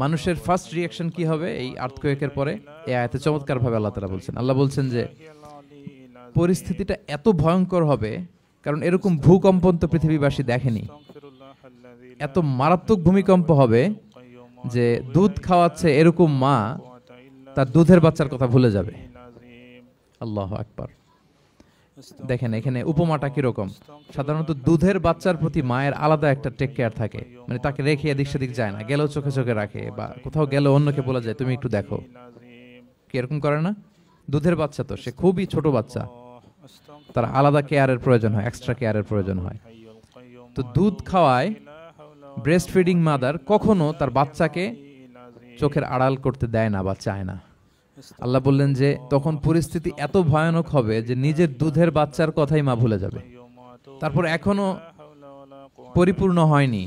মানুষের ফার্স্ট রিঅ্যাকশন কি হবে এই আর্থকোয়েকের পরে? এই আয়াতে চমৎকার ভাবে আল্লাহ তাআলা বলছেন। আল্লাহ বলছেন যে পরিস্থিতিটা এত ভয়ঙ্কর হবে, কারণ এরকম ভূকম্পন তো পৃথিবীবাসী দেখেনি। এত মারাত্মক ভূমিকম্প হবে যে দুধ খাওয়াচ্ছে এরকম মা তার দুধের বাচ্চার কথা ভুলে যাবে। আল্লাহু আকবার। দেখেন এখানে উপমাটা কিরকম। সাধারণত দুধের বাচ্চার প্রতি মায়ের আলাদা একটা টেক কেয়ার থাকে, মানে তাকে রেখে এদিক সেদিক যায় না, গেলেও চোখে চোখে রাখে, বা কোথাও গেলে অন্যকে বলা যায় তুমি একটু দেখো, কি এরকম করে না? দুধের বাচ্চা তো সে খুবই ছোট বাচ্চা, তার আলাদা কেয়ারের প্রয়োজন হয়, এক্সট্রা কেয়ারের প্রয়োজন হয়। তো দুধ খাওয়ায় ব্রেস্ট ফিডিং মাদার কখনো তার বাচ্চাকে চোখের আড়াল করতে দেয় না বা চায় না। আল্লাহ বললেন যে তখন পরিস্থিতি এত ভয়ানক হবে যে নিজের দুধের বাচ্চার কথাই মা ভুলে যাবে। তারপর এখনো পরিপূর্ণ হয়নি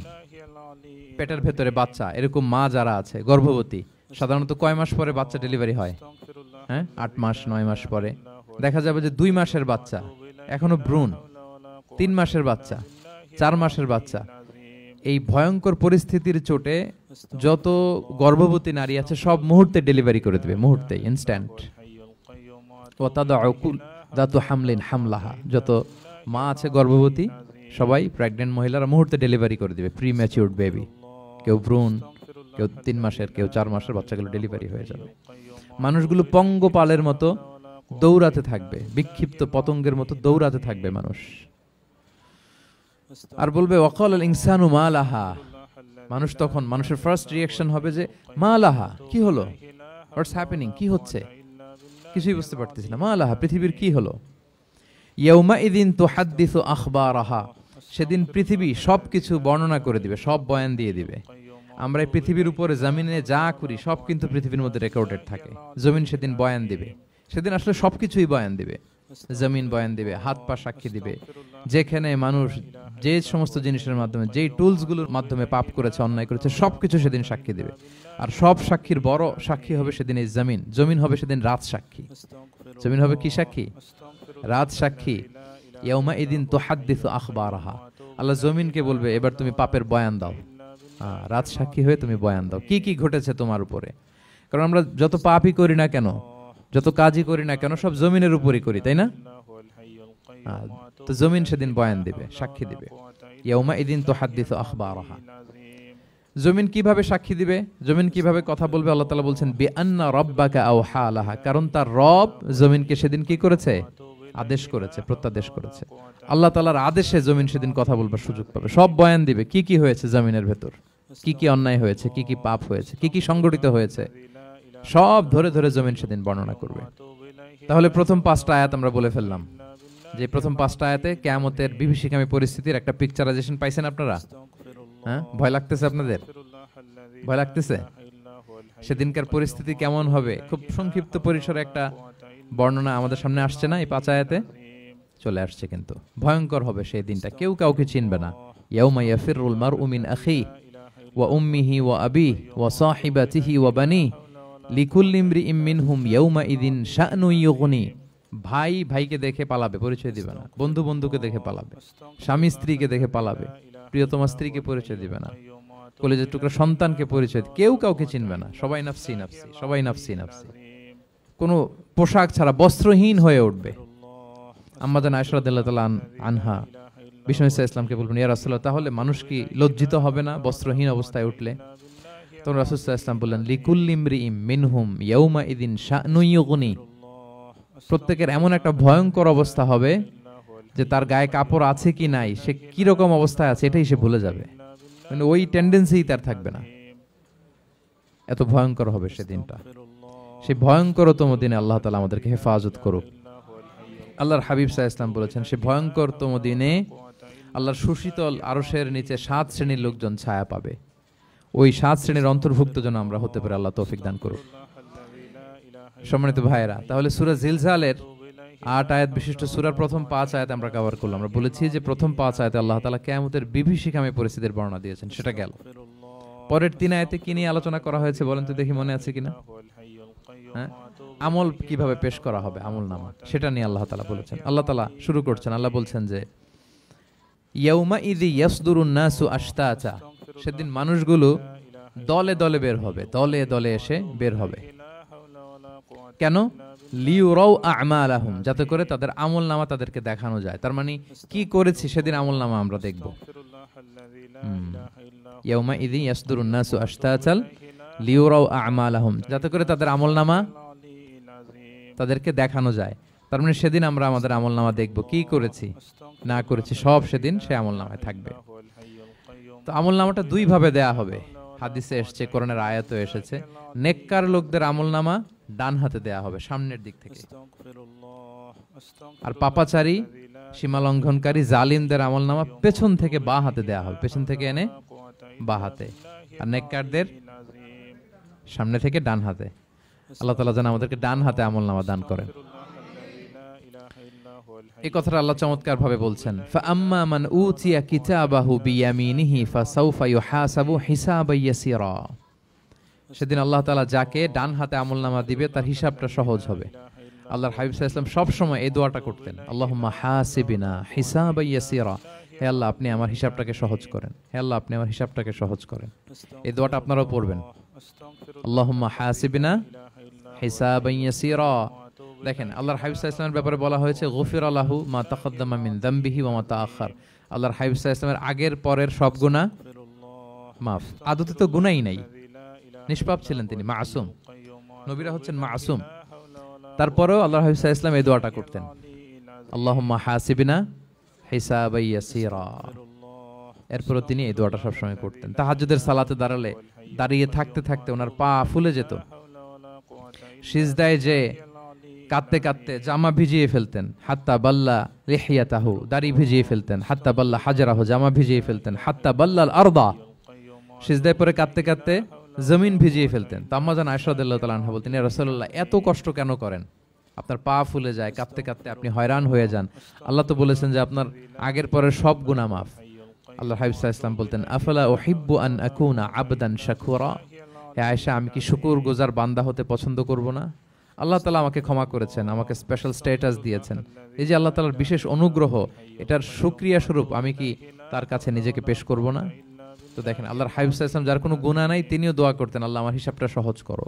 পেটের ভেতরে বাচ্চা, এরকম মা যারা আছে গর্ভবতী, সাধারণত কয় মাস পরে বাচ্চা ডেলিভারি হয়? 8 মাস 9 মাস পরে। দেখা যাবে যে 2 মাসের বাচ্চা এখনো ভ্রূণ, 3 মাসের বাচ্চা, 4 মাসের বাচ্চা। এই ভয়ঙ্কর পরিস্থিতির চোটে যত গর্ভবতী নারী আছে সব মুহূর্তে ডেলিভারি করে দেবে, মুহূর্তে, ইনস্ট্যান্ট। দাতু হামলিন হামলাহা, যত মা আছে গর্ভবতী সবাই, প্রেগনেন্ট মহিলারা মুহূর্তে ডেলিভারি করে দেবে, প্রি ম্যাচিউরড বেবি, কেউ ভ্রূণ, কেউ 3 মাসের, কেউ 4 মাসের বাচ্চাগুলো ডেলিভারি হয়ে যাবে। মানুষগুলো পঙ্গপালের মতো দৌড়াতে থাকবে, বিক্ষিপ্ত পতঙ্গের মতো দৌড়াতে থাকবে মানুষ। আর বলবে ওয়াকাল আল ইনসানু মা লাহা, মানুষ তখন, মানুষের ফার্স্ট রিঅ্যাকশন হবে যে মা লাহা, কি হলো, হোয়াটস হ্যাপেনিং, কি হচ্ছে, কিছুই বুঝতে পারতেছি না, মা লাহা, পৃথিবীর কি হলো। ইয়াউমা ইদিন তুহাদ্দিসু আখবারাহা, সেদিন পৃথিবী সবকিছু বর্ণনা করে দিবে, সব বয়ান দিয়ে দিবে। আমরা এই পৃথিবীর উপরে জমিনে যা করি সব কিন্তু পৃথিবীর মধ্যে রেকর্ডেড থাকে। জমিন সেদিন বয়ান দিবে, সেদিন আসলে সবকিছুই বয়ান দিবে। জমিন বয়ান দিবে, হাত পা সাক্ষী দিবে, যেখানে মানুষ যে সমস্ত জিনিসের মাধ্যমে, যেই টুলসগুলোর মাধ্যমে পাপ করেছে, অন্যায় করেছে, সবকিছু সেদিন সাক্ষী দিবে। আর সব সাক্ষীর বড় সাক্ষী হবে সেদিন এই জমিন। জমিন হবে সেদিন রাত সাক্ষী। জমিন হবে কি সাক্ষী? রাত সাক্ষী। ইয়াউমা ইদিন তুহাদ্দিসু আখবারাহা, আল্লাহ জমিনকে বলবে এবার তুমি পাপের বয়ান দাও, রাত সাক্ষী হয়ে তুমি বয়ান দাও কি কি ঘটেছে তোমার উপরে। কারণ আমরা যত পাপই করি না কেন, যত কাজই করি না কেন, সব জমিনের উপরই করি, তাই না? তো জমিন সেদিন বয়ান দিবে, সাক্ষী দিবে। ইয়াউমা ইদিন তুহাদ্দিসু আখবারাহা। জমিন কিভাবে সাক্ষী দিবে, জমিন কিভাবে কথা বলবে? আল্লাহ তাআলা বলছেন বিআন্না রাব্বাকা আওহা লাহা, কারণ তার রব জমিনকে সেদিন কি করেছে? আদেশ করেছে, প্রত্যাদেশ করেছে। আল্লাহ তাআলার আদেশে জমিন সেদিন কথা বলবার সুযোগ পাবে, সব বয়ান দিবে কি কি হয়েছে জমিনের ভেতর, কি কি অন্যায় হয়েছে, কি কি পাপ হয়েছে, কি কি সংগঠিত হয়েছে, সব ধরে ধরে জমিন সেদিন বর্ণনা করবে। তাহলে প্রথম 5টা আয়াত আমরা বলে ফেললাম, যে প্রথম 5টা আয়াতে কিয়ামতের বিভীষিকামী পরিস্থিতির একটা পিকচারাইজেশন পাইছেন আপনারা। হ্যাঁ, ভয় লাগতেছে আপনাদের? ভয় লাগতেছে? সেদিনকার পরিস্থিতি কেমন হবে খুব সংক্ষিপ্ত পরিসরে একটা বর্ণনা আমাদের সামনে আসছে না? এই 5 আয়াতে চলে আসছে। কিন্তু ভয়ঙ্কর হবে সেই দিনটা, কেউ কাউকে চিনবে না। ইয়াউমা ইয়াফিরুল মারউ মিন আখিহি ওয়া উম্মিহি ওয়া আবিহি ওয়া সাহিবাতিহি ওয়া বানিহি লিকুল্লি ইমরিইম মিনহুম ইয়াউমা ইযিন শা'নুন ইউগনি। ভাই ভাইকে দেখে পালাবে, পরিচয় দিবে না। বন্ধু বন্ধুকে দেখে পালাবে, স্বামী স্ত্রীকে দেখে পালাবে, প্রিয়তমা স্ত্রীকে পরিচয় দিবে না, কলেজের টুকরা সন্তানকে পরিচয়, কেউ কাউকে চিনবে না। সবাই নাফসি নাফসি, সবাই নাফসি নাফসি। কোনো পোশাক ছাড়া বস্ত্রহীন হয়ে উঠবে। আম্মা জান আয়েশা রাদিয়াল্লাহু তাআলা আনহা বিষ্ণু ইসলামকে বলবেন, ইয়া রাসূলুল্লাহ, তাহলে মানুষ কি লজ্জিত হবে না বস্ত্রহীন অবস্থায় উঠলে? তখন রাসূল সাল্লাল্লাহু আলাইহি ওয়াসাল্লাম বললেন, লিকুল্লি ইমরিইম মিনহুম ইয়াউমা ইযিন শা'নুন ইউগনি। প্রত্যেকের এমন একটা ভয়ঙ্কর অবস্থা হবে যে তার গায়ে কাপড় আছে কি নাই, সে কি রকম অবস্থায় আছে এটাই সে ভুলে যাবে, মানে ওই টেন্ডেন্সি তার থাকবে না। এত ভয়ঙ্কর হবে সেদিনটা। সেই ভয়ঙ্করতম দিনে আল্লাহ তাআলা আমাদেরকে হেফাজত করুক। আল্লাহর হাবিব সাল্লাল্লাহু আলাইহি ওয়াসাল্লাম বলেছেন, সে ভয়ঙ্করতম দিনে আল্লাহর সুশীতল আরশের নিচে 7 শ্রেণীর লোকজন ছায়া পাবে। ওই 7 শ্রেণীর অন্তর্ভুক্ত যেন আমরা হতে পারি, আল্লাহ তৌফিক দান করুক। সম্মানিত ভাইয়েরা, তাহলে সূরা জিলজালের 8 আয়াত বিশিষ্ট সূরার প্রথম 5 আয়াত আমরা কভার করলাম। আমরা বলেছি যে প্রথম 5 আয়াতে আল্লাহ তাআলা কিয়ামতের বিভীষিকাময় পরিস্থিতির বর্ণনা দিয়েছেন, সেটা গেল। পরের 3 আয়াতে কি নিয়ে আলোচনা করা হয়েছে বলেন তো দেখি, মনে আছে কিনা? হ্যাঁ, আমল কিভাবে পেশ করা হবে, আমল নামা, সেটা নিয়ে আল্লাহ তাআলা বলেছেন। আল্লাহ তাআলা শুরু করছেন, আল্লাহ বলছেন যে ইয়াউমা ইযি ইয়াসদুরুন নাসু আশতাতা। সেদিন মানুষগুলো দলে দলে বের হবে, দলে দলে এসে বের হবে। কেন? লিউরাউ আ'মালাহুম, যাতে করে তাদের আমল নামা তাদেরকে দেখানো যায়। তার মানে কি করেছি সেদিন আমল নামা আমরা দেখব। ইয়াউমা ইযি ইয়াসদুরুন নাসু আশতাতাল লিউরাউ আ'মালাহুম, যাতে করে তাদের আমল নামা তাদেরকে দেখানো যায়। তার মানে সেদিন আমরা আমাদের আমল নামা দেখব, কি করেছি না করেছি সব সেদিন সে আমল নামায় থাকবে। তো আমল নামাটা 2 ভাবে দেয়া হবে, হাদিসে এসেছে, কোরআনের আয়াতও এসেছে। নেককার লোকদের আমল নামা ডান হাতে দেয়া হবে, সামনের দিক থেকে। আর পাপাচারী, সীমা লঙ্ঘনকারী, জালিমদের আমল নামা পেছন থেকে বাঁ হাতে দেয়া হবে, পেছন থেকে এনে বাঁ হাতে। আর নেককারদের সামনে থেকে ডান হাতে। আল্লাহ তাআলা যেন আমাদেরকে ডান হাতে আমল নামা দান করেন। এই কথাটা আল্লাহ চমৎকার ভাবে বলছেন, ফাআম্মা মান উতিয়া কিতাবাহু বিয়ামিনিহি ফাসাউফা ইউহাসাবু হিসাবান ইয়াসিরা। সেদিন আল্লাহ তাআলা যাকে ডান হাতে আমলনামা দিবে তার হিসাবটা সহজ হবে। আল্লাহর হাবিব সাল্লাল্লাহু আলাইহি ওয়াসাল্লাম সব সময় এই দোয়াটা করতেন, আল্লাহুম্মা হাসিবিনা হিসাবান ইয়াসিরা। হে আল্লাহ, আপনি আমার হিসাবটাকে সহজ করেন, হে আল্লাহ, আপনি আমার হিসাবটাকে সহজ করেন। এই দোয়াটা আপনারাও পড়বেন, আল্লাহুম্মা হাসিবিনা হিসাবান ইয়াসিরা। দেখেন, আল্লাহর হাবিব সাল্লাল্লাহু আলাইহি ওয়াসাল্লামের ব্যাপারে বলা হয়েছে গুফিরা লাহু মা তাকাদ্দামা মিন যামবিহি ওয়া মা তাআখার। আল্লাহর হাবিব সাল্লাল্লাহু আলাইহি ওয়াসাল্লামের আগের পরের সব গুনাহ মাফ। আদতে তো গুনাহই নাই, নিষ্পাপ ছিলেন তিনি, মাসুম। নবীরা হচ্ছেন মাসুম। তারপরেও আল্লাহর হাবিব সাল্লাল্লাহু আলাইহি ওয়াসাল্লাম এই দোয়াটা করতেন, আল্লাহুম্মা হাসিবিনা হিসাবান ইয়াসিরা। এরপরও তিনি এই দোয়াটা সবসময় করতেন। তাহাজ্জুদের সালাতে দাঁড়ালে দাঁড়িয়ে থাকতে থাকতে ওনার পা ফুলে যেত। সিজদায় যে কাঁদতে কাঁদতে জামা ভিজিয়ে ফেলতেন, হাত্তা বাল্লা লিহিয়াতাহু, দাড়ি ভিজিয়ে ফেলতেন, হাত্তা বাল্লা হাজারাহু, জামা ভিজিয়ে ফেলতেন, হাত্তা বাল্লাল আরদা, সিজদায় পরে কাঁদতে কাঁদতে জমিন ভিজিয়ে ফেলতেন। তো আম্মা জান আয়েশা রাদিয়াল্লাহু তাআলা আনহা বলতেন, ইয়া রাসূলুল্লাহ, এত কষ্ট কেন করেন? আপনার পা ফুলে যায়, কাঁদতে কাঁদতে আপনি হয়রান হয়ে যান। আল্লাহ তো বলেছেন যে আপনার আগের পরের সব গুনাহ মাফ। আল্লাহর হাবিব সাল্লাল্লাহু আলাইহি ওয়াসাল্লাম বলতেন, আফালা উহিব্বু আন আকুনা আবদান শাকুরা। হে আয়েশা, আমি কি শুকরগুজার বান্দা হতে পছন্দ করব না? আল্লাহ তাআলা আমাকে ক্ষমা করেছেন, আমাকে স্পেশাল স্ট্যাটাস দিয়েছেন। এই যে আল্লাহ তাআলার বিশেষ অনুগ্রহ, এটার শুকরিয়া স্বরূপ আমি কি তার কাছে নিজেকে পেশ করব না? তো দেখেন, আল্লাহর হাবিব সাল্লাল্লাহু আলাইহি ওয়াসাল্লাম যার কোনো গুনাহ নাই, তিনিও দোয়া করতেন, আল্লাহ আমার হিসাবটা সহজ করো।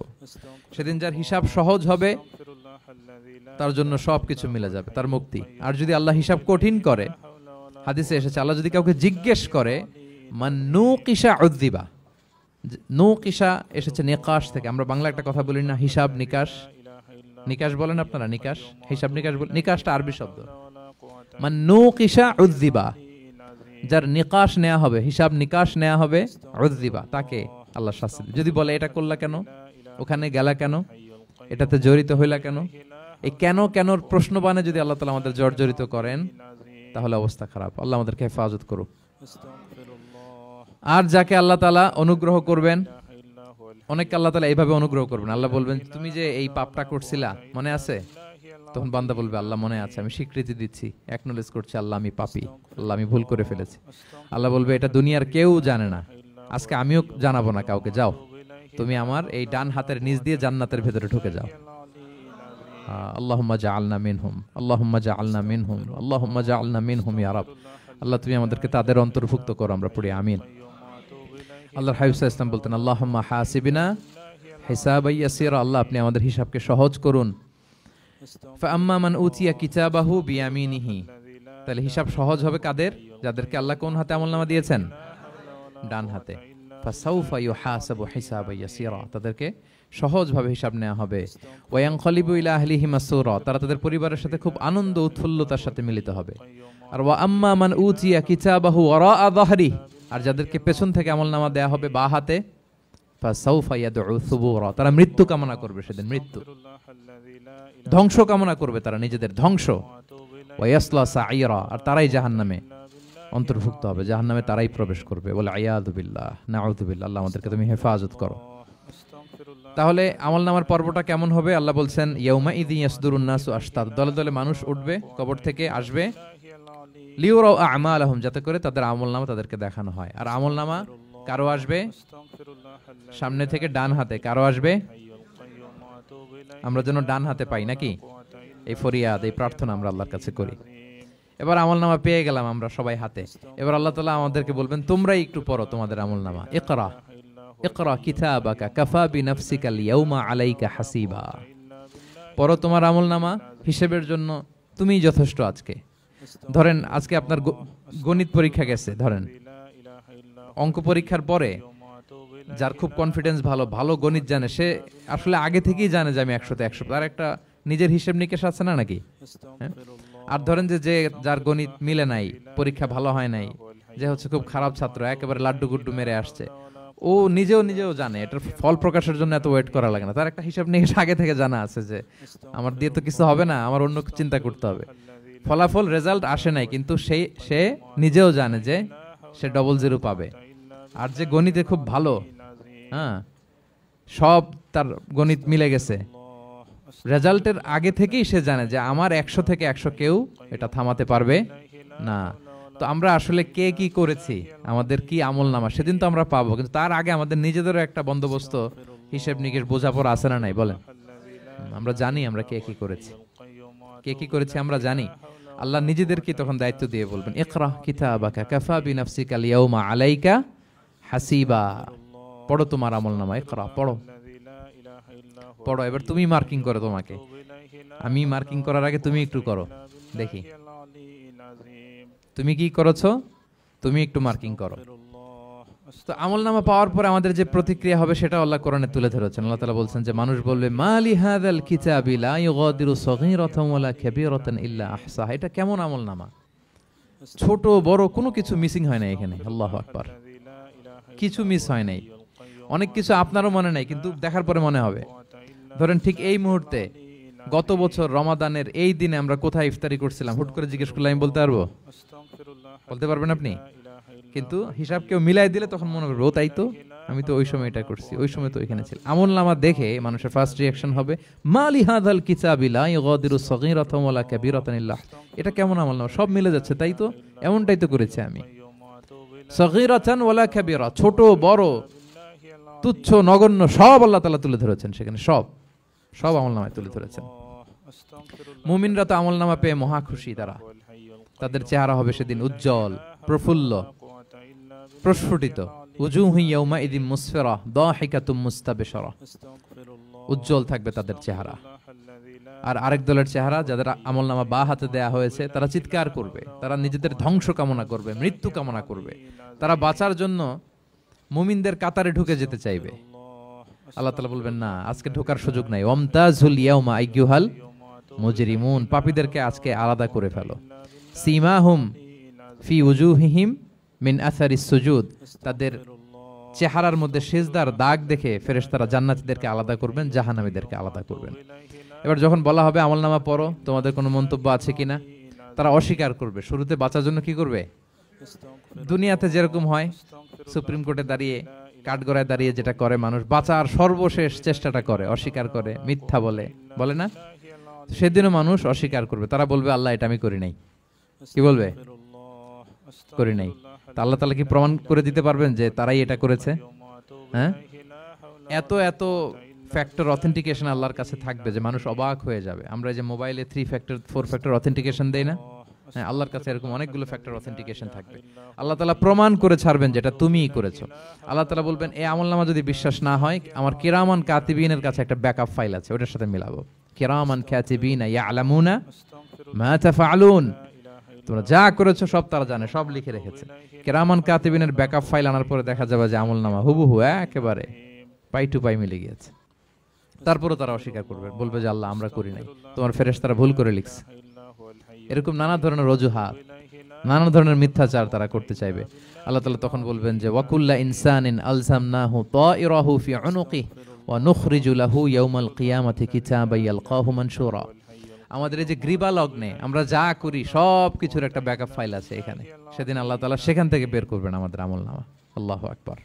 সেদিন যার হিসাব সহজ হবে তার জন্য সবকিছু মিলে যাবে, তার মুক্তি। আর যদি আল্লাহ হিসাব কঠিন করে, হাদিসে এসেছে, আল্লাহ যদি কাউকে জিজ্ঞেস করে, মান নুকিশা উযযিবা। নুকিশা এসেছে নিকাশ থেকে। আমরা বাংলা একটা কথা বলি না, হিসাব নিকাশ। নিকাশ বলেন আপনারা? নিকাশ, হিসাব নিকাশ বলেন। নিকাশটা আরবি শব্দ। মান নুকিশা উযযিবা, যার নিকাশ নেওয়া হবে, হিসাব নিকাশ নেওয়া হবে, উযযিবা, তাকে আল্লাহ শাস্তি দিবেন। যদি বলে এটা করলা কেন, ওখানে গেলা কেন, এটাতে জড়িত হইলা কেন, এই কেন কেনর প্রশ্ন বানে যদি আল্লাহ তাআলা আমাদের জর্জরিত করেন তাহলে অবস্থা খারাপ। আল্লাহ আমাদেরকে হেফাজত করুক। আর যাকে আল্লাহ তাআলা অনুগ্রহ করবেন, অনেককে আল্লাহ তাআলা এইভাবে অনুগ্রহ করবেন, আল্লাহ বলবেন তুমি যে এই পাপটা করছিলা মনে আছে? তখন বান্দা বলবে আল্লাহ মনে আছে, আমি স্বীকৃতি দিচ্ছি, অ্যাকনলেজ করছি আল্লাহ আমি পাপী, আল্লাহ আমি ভুল করে ফেলেছি। আল্লাহ বলবে এটা দুনিয়ার কেউ জানে না, আজকে আমিও জানাবো না কাউকে, যাও তুমি আমার এই ডান হাতের নিচ দিয়ে জান্নাতের ভেতরে ঢুকে যাও। আল্লাহুম্মা জাআলনা মিনহুম, আল্লাহুম্মা জাআলনা মিনহুম, আল্লাহুম্মা জাআলনা মিনহুম ইয়া রাব। আল্লাহ তুমি আমাদেরকে তাদের অন্তর্ভুক্ত করো, আমরা পড়ি আমিন। আল্লাহর হাবিব সাল্লাল্লাহু আলাইহি ওয়াসাল্লাম বলতেন আল্লাহুম্মা হাসিবিনা হিসাবান ইয়াসীরা, আল্লাহ আপনি আমাদের হিসাবকে সহজ করুন। ফাআম্মা মান উতিয়া কিতাবাহু বিয়ামিনিহি, তাহলে হিসাব সহজ হবে কাদের? যাদেরকে আল্লাহ কোন হাতে আমলনামা দিয়েছেন? ডান হাতে। ফাসাউফা ইউহাসাবু হিসাবান ইয়াসীরা, তাদেরকে সহজভাবে হিসাব নেওয়া হবে। ওয়ায়ানকালিবু ইলা আহলিহি মাসরুরা, তারা তাদের পরিবারের সাথে খুব আনন্দ উৎফুল্লতার সাথে মিলিত হবে। আর ওয়া আম্মা মান উতিয়া কিতাবাহু ওয়ারাআ যাহরি, আর যাদেরকে পেছন থেকে আমলনামা দেয়া হবে বা হাতে, ফাসাউফা ইয়াদউ সুবুরা, তারা মৃত্যু কামনা করবে সেদিন, মৃত্যু ধ্বংস কামনা করবে, তারা নিজেদের ধ্বংস। ওয়ায়াসলা সাঈরা, আর তারাই জাহান্নামে অন্তর্ভুক্ত হবে, জাহান্নামে তারাই প্রবেশ করবে। বলে আয়াযু বিল্লাহ, নাউযু বিল্লাহ, আল্লাহ আমাদেরকে তুমি হেফাজত করো। তাহলে আমলনামার পর্বটা কেমন হবে? আল্লাহ বলছেন ইয়াউমা ইযি ইয়াসদুরুন নাসু আশতাত, দলে দলে মানুষ উঠবে, কবর থেকে আসবে, লিউরাউ আ'মালাহুম, যাতে করে তাদের আমলনামা তাদেরকে দেখানো হয়। আর আমলনামা কারো আসবে সামনে থেকে ডান হাতে, কারো আসবে, আমরা যেন ডান হাতে পাই নাকি? এই ফরিয়াদ, এই প্রার্থনা আমরা আল্লাহর কাছে করি। এবার আমলনামা পেয়ে গেলাম আমরা সবাই হাতে, এবার আল্লাহ তাআলা আমাদেরকে বলবেন তোমরাই একটু পড়ো তোমাদের আমলনামা। ইকরা ইকরা কিতাবাকা কাফা বিনাফসিকা আল-ইয়াউমা আলাইকা হাসিবা, পড়ো তোমার আমলনামা, হিসেবের জন্য তুমিই যথেষ্ট আজকে। ধরেন আজকে আপনার গণিত পরীক্ষা গেছে, ধরেন অঙ্ক পরীক্ষার পরে যার খুব কনফিডেন্স ভালো, ভালো গণিত জানে, সে আসলে আগে থেকেই জানে যে আমি 100তে 100, তার একটা নিজের হিসেব নিকেশ আছে না নাকি? আর ধরেন যে যার গণিত মিলে নাই, পরীক্ষা ভালো হয় নাই, যে হচ্ছে খুব খারাপ ছাত্র, একেবারে লাড্ডু গুড্ডু মেরে আসছে, ও নিজেও জানে এটার ফল প্রকাশের জন্য এত ওয়েট করা লাগে না, তার একটা হিসাব নিকেশ আগে থেকে জানা আছে যে আমার দিয়ে তো কিছু হবে না, আমার অন্য চিন্তা করতে হবে। ফলাফল রেজাল্ট আসে নাই, কিন্তু সে নিজেও জানে যে সে ডবল জিরো পাবে। আর যে গণিতে খুব ভালো, হ্যাঁ সব তার গণিত মিলে গেছে, রেজাল্টের আগে থেকেই সে জানে যে আমার 100 থেকে 100 কেউ এটা থামাতে পারবে না। তো আমরা আসলে কে কি করেছি, আমাদের কি আমলনামা, সেদিন তো আমরা পাবো, কিন্তু তার আগে আমাদের নিজেদেরও একটা বন্দোবস্ত, হিসেব নিকেশ, বোঝাপড়া আছে না নাই বলেন? আমরা জানি আমরা কে কি করেছি, কে কি করেছি আমরা জানি। আল্লাহ নিজেদেরকে তখন দায়িত্ব দিয়ে বলবেন ইকরা কিতাবাকা কাফা বিনাফসিকা আল-ইয়াউমা আলাইকা হাসিবা, পড়ো তোমার আমলনামা, ইকরা, পড়ো পড়ো, এবার তুমি মার্কিং করো, তোমাকে আমি মার্কিং করার আগে তুমি একটু করো, দেখি তুমি কি করেছো, তুমি একটু মার্কিং করো। তো আমলনামা পাওয়ার পরে আমাদের যে প্রতিক্রিয়া হবে সেটা আল্লাহ কোরআনে তুলে ধরেছেন। আল্লাহ তাআলা বলছেন যে মানুষ বলবে মালি হাযাল কিতাবি লা ইউগাদিরু সগীরাতান ওয়ালা কাবীরাতান ইল্লা আহসাহা, এটা কেমন আমলনামা, ছোট বড় কোনো কিছু মিসিং হয় না এখানে। আল্লাহু আকবার, কিছু মিস হয় নাই। অনেক কিছু আপনারও মনে নাই, কিন্তু দেখার পরে মনে হবে। ধরেন ঠিক এই মুহূর্তে গত বছর রমাদানের এই দিনে আমরা কোথায় ইফতারি করছিলাম, হুট করে জিজ্ঞেস করলে আমি বলতে পারবো? বলতে পারবেন আপনি? কিন্তু হিসাব কেউ মিলাই দিলে তখন মনে করবে ও তাই তো, আমি তো ওই সময় এটা করছি, ওই সময় তো এখানে ছিল। আমলনামা দেখে মানুষের ফার্স্ট রিঅ্যাকশন হবে মালি হাযাল কিতাবি লা ইউগাদিরু সগীরাতান ওয়ালা কাবীরাতান ইল্লা, এটা কেমন আমলনামা, সব মিলে যাচ্ছে, তাই তো, এমনটাই তো করেছি আমি। সগীরাতান ওয়ালা কাবীরা, ছোট বড় তুচ্ছ নগণ্য সব আল্লাহ তাআলা তুলে ধরেছেন সেখানে, সব আমলনামায় তুলে ধরেছেন। মুমিনরা তো আমলনামা পেয়ে মহা খুশি, তাদের চেহারা হবে সেদিন উজ্জ্বল, প্রফুল্ল, প্রস্ফুটিত। উজুহু ইয়াউমা ইযিম মুসফিরা দাহিকাতুম মুস্তাবশিরা, উজ্জ্বল থাকবে তাদের চেহারা। আর আরেক দলের চেহারা, যাদের আমলনামা বা হাতে দেয়া হয়েছে, তারা চিৎকার করবে, তারা নিজেদের ধ্বংস কামনা করবে, মৃত্যু কামনা করবে, তারা বাঁচার জন্য মুমিনদের কাতারে ঢুকে যেতে চাইবে। আল্লাহ তাআলা বলবেন না, আজকে ঢোকার সুযোগ নাই। ওয়ামতাজুল ইয়াউমা আইয়ুহাল মুজরিমুন, পাপীদেরকে আজকে আলাদা করে ফেলো। সীমাহুম ফি উজুহিহিম মিন আসারিস সুজুদ, তাদের চেহারার মধ্যে সিজদার দাগ দেখে ফেরেশতারা জান্নাতীদেরকে আলাদা করবেন, জাহান্নামীদেরকে আলাদা করবেন। এবার যখন বলা হবে আমলনামা পড়ো, তোমাদের কোনো মন্তব্য আছে কিনা, তারা অস্বীকার করবে। শুরুতে বাঁচার জন্য কি করবে? দুনিয়াতে যেরকম হয়, সুপ্রিম কোর্টে দাঁড়িয়ে, কাঠগড়ায় দাঁড়িয়ে যেটা করে মানুষ, বাঁচার সর্বশেষ চেষ্টাটা করে, অস্বীকার করে, মিথ্যা বলে, বলে না? সেদিনও মানুষ অস্বীকার করবে, তারা বলবে আল্লাহ এটা আমি করি নাই। কি বলবে? করি নাই। তা আল্লাহ তাআলা কি প্রমাণ করে দিতে পারবেন যে তারাই এটা করেছে? হ্যাঁ, এত এত ফ্যাক্টর অথেন্টিকেশন আল্লাহর কাছে থাকবে যে মানুষ অবাক হয়ে যাবে। আমরা যে মোবাইলে 3 ফ্যাক্টর 4 ফ্যাক্টর অথেন্টিকেশন দেই না, হ্যাঁ, আল্লাহর কাছে এরকম অনেকগুলো ফ্যাক্টর অথেন্টিকেশন থাকবে। আল্লাহ তাআলা প্রমাণ করে ছাড়বেন যেটা তুমিই করেছো। আল্লাহ তাআলা বলবেন এই আমলনামা যদি বিশ্বাস না হয়, আমার কিরামান কাতিবিনের কাছে একটা ব্যাকআপ ফাইল আছে, ওটার সাথে মিলাবো। কিরামান কাতিবিনা ইয়ালামুনা মা তাফআলুন, তোমরা যা করেছো সব তারা জানে, সব লিখে রেখেছে। কিরামান কাতিবিনের ব্যাকআপ ফাইল আনার পরে দেখা যাবে যে আমলনামা হুবহু একেবারে পাই টু পাই মিলে গিয়েছে। তারপরও তারা অস্বীকার করবে, বলবে যে আল্লাহ আমরা করি নাই, তোমার ফেরেশতারা ভুল করে লিখছে। এরকম নানা ধরনের অজুহাত, নানা ধরনের মিথ্যাচার তারা করতে চাইবে। আল্লাহ তাআলা তখন বলবেন যে ওয়াকুল্লা ইনসানিন আলজামনাহু তাইরাহু ফি উনুকিহি ওয়া নুখরিজু লাহু ইয়াওমাল কিয়ামাতি কিতাবান ইয়ালকাহু মানশুরা। আমাদের এই যে গ্রীবা লগ্নে আমরা যা করি সব কিছুর একটা ব্যাকআপ ফাইল আছে এখানে, সেদিন আল্লাহ তাআলা সেখান থেকে বের করবেন আমাদের আমলনামা। আল্লাহু আকবার।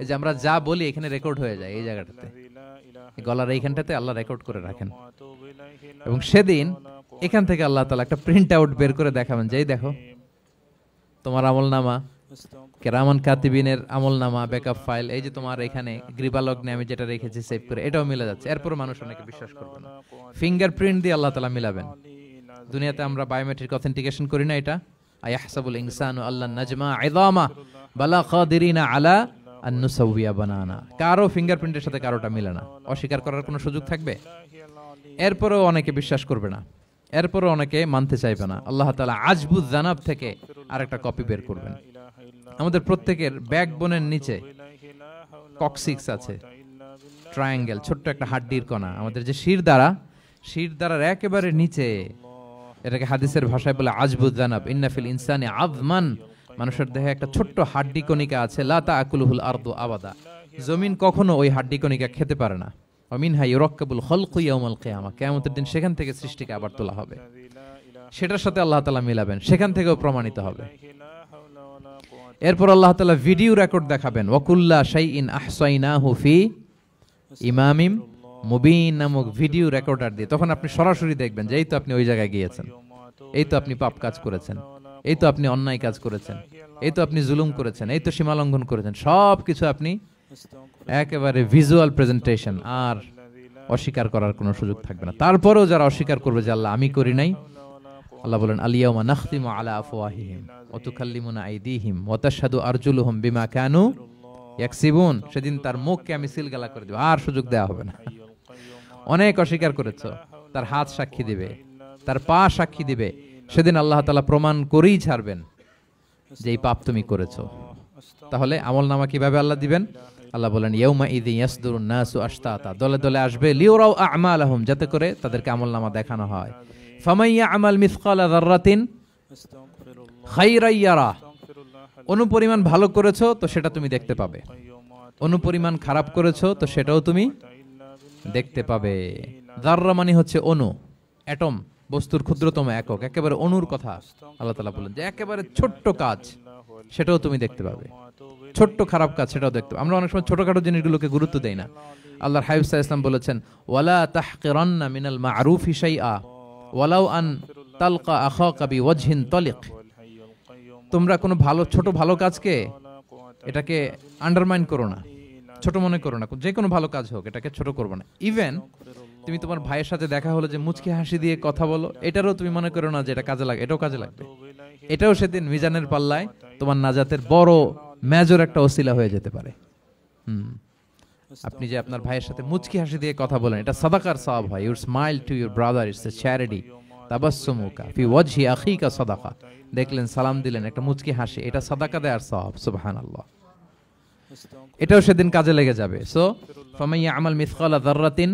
এই যে আমরা যা বলি এখানে রেকর্ড হয়ে যায়, এই জায়গাটাতে, গলার এইখানটাতে আল্লাহ রেকর্ড করে রাখেন। এবং সেদিন এখান থেকে আল্লাহ তাআলা একটা প্রিন্ট আউট বের করে দেখাবেন যে এই দেখো তোমার আমলনামা, কিরামান কাতিবিনের আমলনামা ব্যাকআপ ফাইল, এই যে তোমার এখানে গ্রীবা লগ্নে আমি যেটা রেখেছি সেভ করে, এটাও মিলে যাচ্ছে। এরপর মানুষ অনেকে বিশ্বাস করবে না। ফিঙ্গারপ্রিন্ট দিয়ে আল্লাহ তাআলা মিলাবেন। দুনিয়াতে আমরা বায়োমেট্রিক অথেন্টিকেশন করি না, এটা আয়াহসাবুল ইনসানু আল্লাহ নাজমা ইযামা বালা কাদিরিনা আলা আন নুসাউইয়া বানানা। কারো ফিঙ্গারপ্রিন্টের সাথে কারোটা মিলে না, অস্বীকার করার কোনো সুযোগ থাকবে? এরপরও অনেকে বিশ্বাস করবে না, এরপরও অনেকে মানতে চাইবে না। আল্লাহ তাআলা আজবুজ জানাব থেকে আরেকটা কপি বের করবেন। আমাদের প্রত্যেকের ব্যাকবোনের নিচে কক্সিক্স আছে, ট্রায়াঙ্গেল, ছোট্ট একটা হাড্ডির কণা, আমাদের যে শিরদাঁড়ার একেবারে নিচে, এটাকে হাদিসের ভাষায় বলে আজবুজ জানাব। ইন্না ফিল ইনসানি আযমান, মানুষের দেহে একটা ছোট্ট হাড্ডি কণিকা আছে, লা তাআকুলুহুল আরদু আবাদা, জমিন কখনো ওই হাড্ডি কণিকা খেতে পারে না। ওয়া মিনহা ইউরাক্কাবুল খালকু ইয়াউমাল কিয়ামা, কিয়ামতের দিন সেখান থেকে সৃষ্টিকে আবার তোলা হবে। সেটার সাথে আল্লাহ তাআলা মিলাবেন, সেখান থেকেও প্রমাণিত হবে। এরপর আল্লাহ তাআলা ভিডিও রেকর্ড দেখাবেন। ওয়াকুল্লা শাইইন আহসাইনাহু ফি ইমামিম মুবিন নামক ভিডিও রেকর্ডার দিয়ে তখন আপনি সরাসরি দেখবেন যে এই তো আপনি ওই জায়গায় গিয়েছেন, এই তো আপনি পাপ কাজ করেছেন, এই তো আপনি অন্যায় কাজ করেছেন, এই তো আপনি জুলুম করেছেন, এই তো সীমা লঙ্ঘন করেছেন, সব কিছু আপনি একেবারে ভিজুয়াল প্রেজেন্টেশন, আর অস্বীকার করার কোনো সুযোগ থাকবে না। তারপরেও যারা অস্বীকার করবে যে আল্লাহ আমি করি নাই, আল্লাহ বলেন আলিয়াউমা নাখতিমু আলা আফওয়াহিহিম ওয়া তুকাল্লিমুনা আইদিহিম ওয়া তাশহাদু আরজুলুহুম বিমা কানু ইয়াকসিবুন, সেদিন তার মুখকে আমি সিলগালা করে দেব, আর সুযোগ দেওয়া হবে না। অনেক অস্বীকার করেছো, তার হাত সাক্ষী দিবে, তার পা সাক্ষী দিবে, সেদিন আল্লাহ তাআলা প্রমাণ করেই ছাড়বেন যে এই পাপ তুমি করেছো। তাহলে আমলনামা কিভাবে আল্লাহ দিবেন? আল্লাহ বলেন ইয়াউমা ইযি ইয়াসদুরুন নাসু আশতাতা, দলে দলে আসবে, লিউরাউ আ'মালাহুম, যাতে করে তাদেরকে আমলনামা দেখানো হয়। ফামান ইয়া'মাল মিসকালা যাররাতিন খাইরান ইয়ারা, অনুপরিমাণ ভালো করেছো তো সেটা তুমি দেখতে পাবে, অনুপরিমাণ খারাপ করেছো তো সেটাও তুমি দেখতে পাবে। যাররা মানে হচ্ছে অণু, অ্যাটম, বস্তুর ক্ষুদ্রতম একক, একেবারে অণুর কথা আল্লাহ তাআলা বলেন যে একেবারে ছোট্ট কাজ সেটাও তুমি দেখতে পাবে, ছোট্ট খারাপ কাজ সেটাও দেখতে পাবে। আমরা অনেক সময় ছোটখাটো জিনিসগুলোকে গুরুত্ব দেই না। আল্লাহর হাবিব সাল্লাল্লাহু আলাইহি ওয়াসাল্লাম বলেছেন ওয়ালা তাহকিরান্না মিনাল মা'রুফি শাইআ ওয়ালাউ আন তালকা আখাকা বিওয়াজহিন তালিক, তোমরা কোনো ছোট ভালো কাজকে এটাকে আন্ডারমাইন করো না, ছোট মনে করো না, যে কোনো ভালো কাজ হোক এটাকে ছোট করবে না। ইভেন তুমি তোমার ভাইয়ের সাথে দেখা হলো যে মুচকি হাসি দিয়ে কথা বলো, এটারও তুমি মনে করো না যে এটা কাজে লাগে, এটাও কাজে লাগবে, এটাও সেদিন মিজানের পাল্লায় তোমার নাজাতের বড় মেজর একটা ওসিলা হয়ে যেতে পারে। আপনি যে আপনার ভাইয়ের সাথে মুচকি হাসি দিয়ে কথা বলেন, এটা সাদাকার সওয়াব হয়। Your smile to your brother it's a charity, তাবাসসুমুকা ফি ওয়াজহি আখিকা সাদাকা, দেখলেন সালাম দিলেন, একটা মুচকি হাসি, এটা সাদাকা দেওয়ার সওয়াব। সুবহানাল্লাহ, এটাও সেদিন কাজে লেগে যাবে। সো ফামান ইয়া'মাল মিসকালা যাররাতিন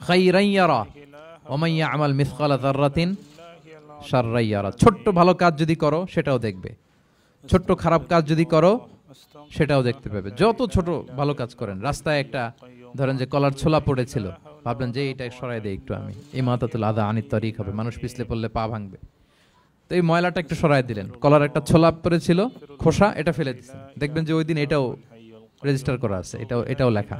খাইরান ইয়ারা ওয়া মান ইয়া'মাল মিসকালা যাররাতিন শাররান ইয়ারা, ছোট্ট ভালো কাজ যদি করো সেটাও দেখবে, ছোট্ট খারাপ কাজ যদি করো সেটাও দেখতে পাবে। যত ছোট ভালো কাজ করেন, রাস্তায় একটা ধরেন যে কলার ছোলা পড়েছিল, ভাবলেন যে এইটা সরাই দেয় একটু, আমি ইমাতাতুল আযা আনিত তরিক হবে, মানুষ পিছলে পড়লে পা ভাঙবে। তো এই ময়লাটা একটু সরাই দিলেন, কলার একটা ছোলা পরে ছিল খোসা, এটা ফেলে দিচ্ছেন, দেখবেন যে ওই দিন এটাও রেজিস্টার করা আছে, এটাও লেখা।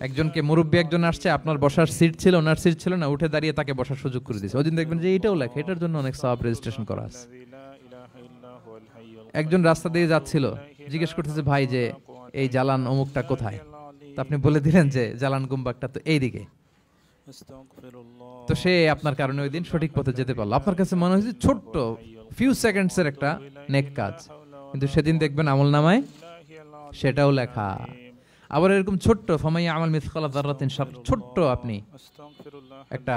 একজনকে মুরব্বী একজন আসছে, আপনার বসার সিট ছিল, ওনার সিট ছিল না, উঠে দাঁড়িয়ে তাকে বসার সুযোগ করে দিয়েছে, ওই দিন দেখবেন যে এটাও লেখা, এটার জন্য অনেক সওয়াব রেজিস্ট্রেশন করা আছে। একজন রাস্তা দিয়ে যাচ্ছিল, জিজ্ঞেস করতেছে ভাই যে এই জালান অমুকটা কোথায়, তো আপনি বলে দিলেন যে জালান গুম্বাকটা তো এইদিকে, তো সে আপনার কারণে ওই দিন সঠিক পথে যেতে পারলো। আপনার কাছে মনে হয়েছে ছোট্ট ফিউ সেকেন্ডসের একটা নেক কাজ, কিন্তু সেদিন দেখবেন আমলনামায় সেটাও লেখা। আবার এরকম ছোট্ট ফামাইয়া আমাল মিসকালা যাররাতিন শার, ছোট্ট আপনি একটা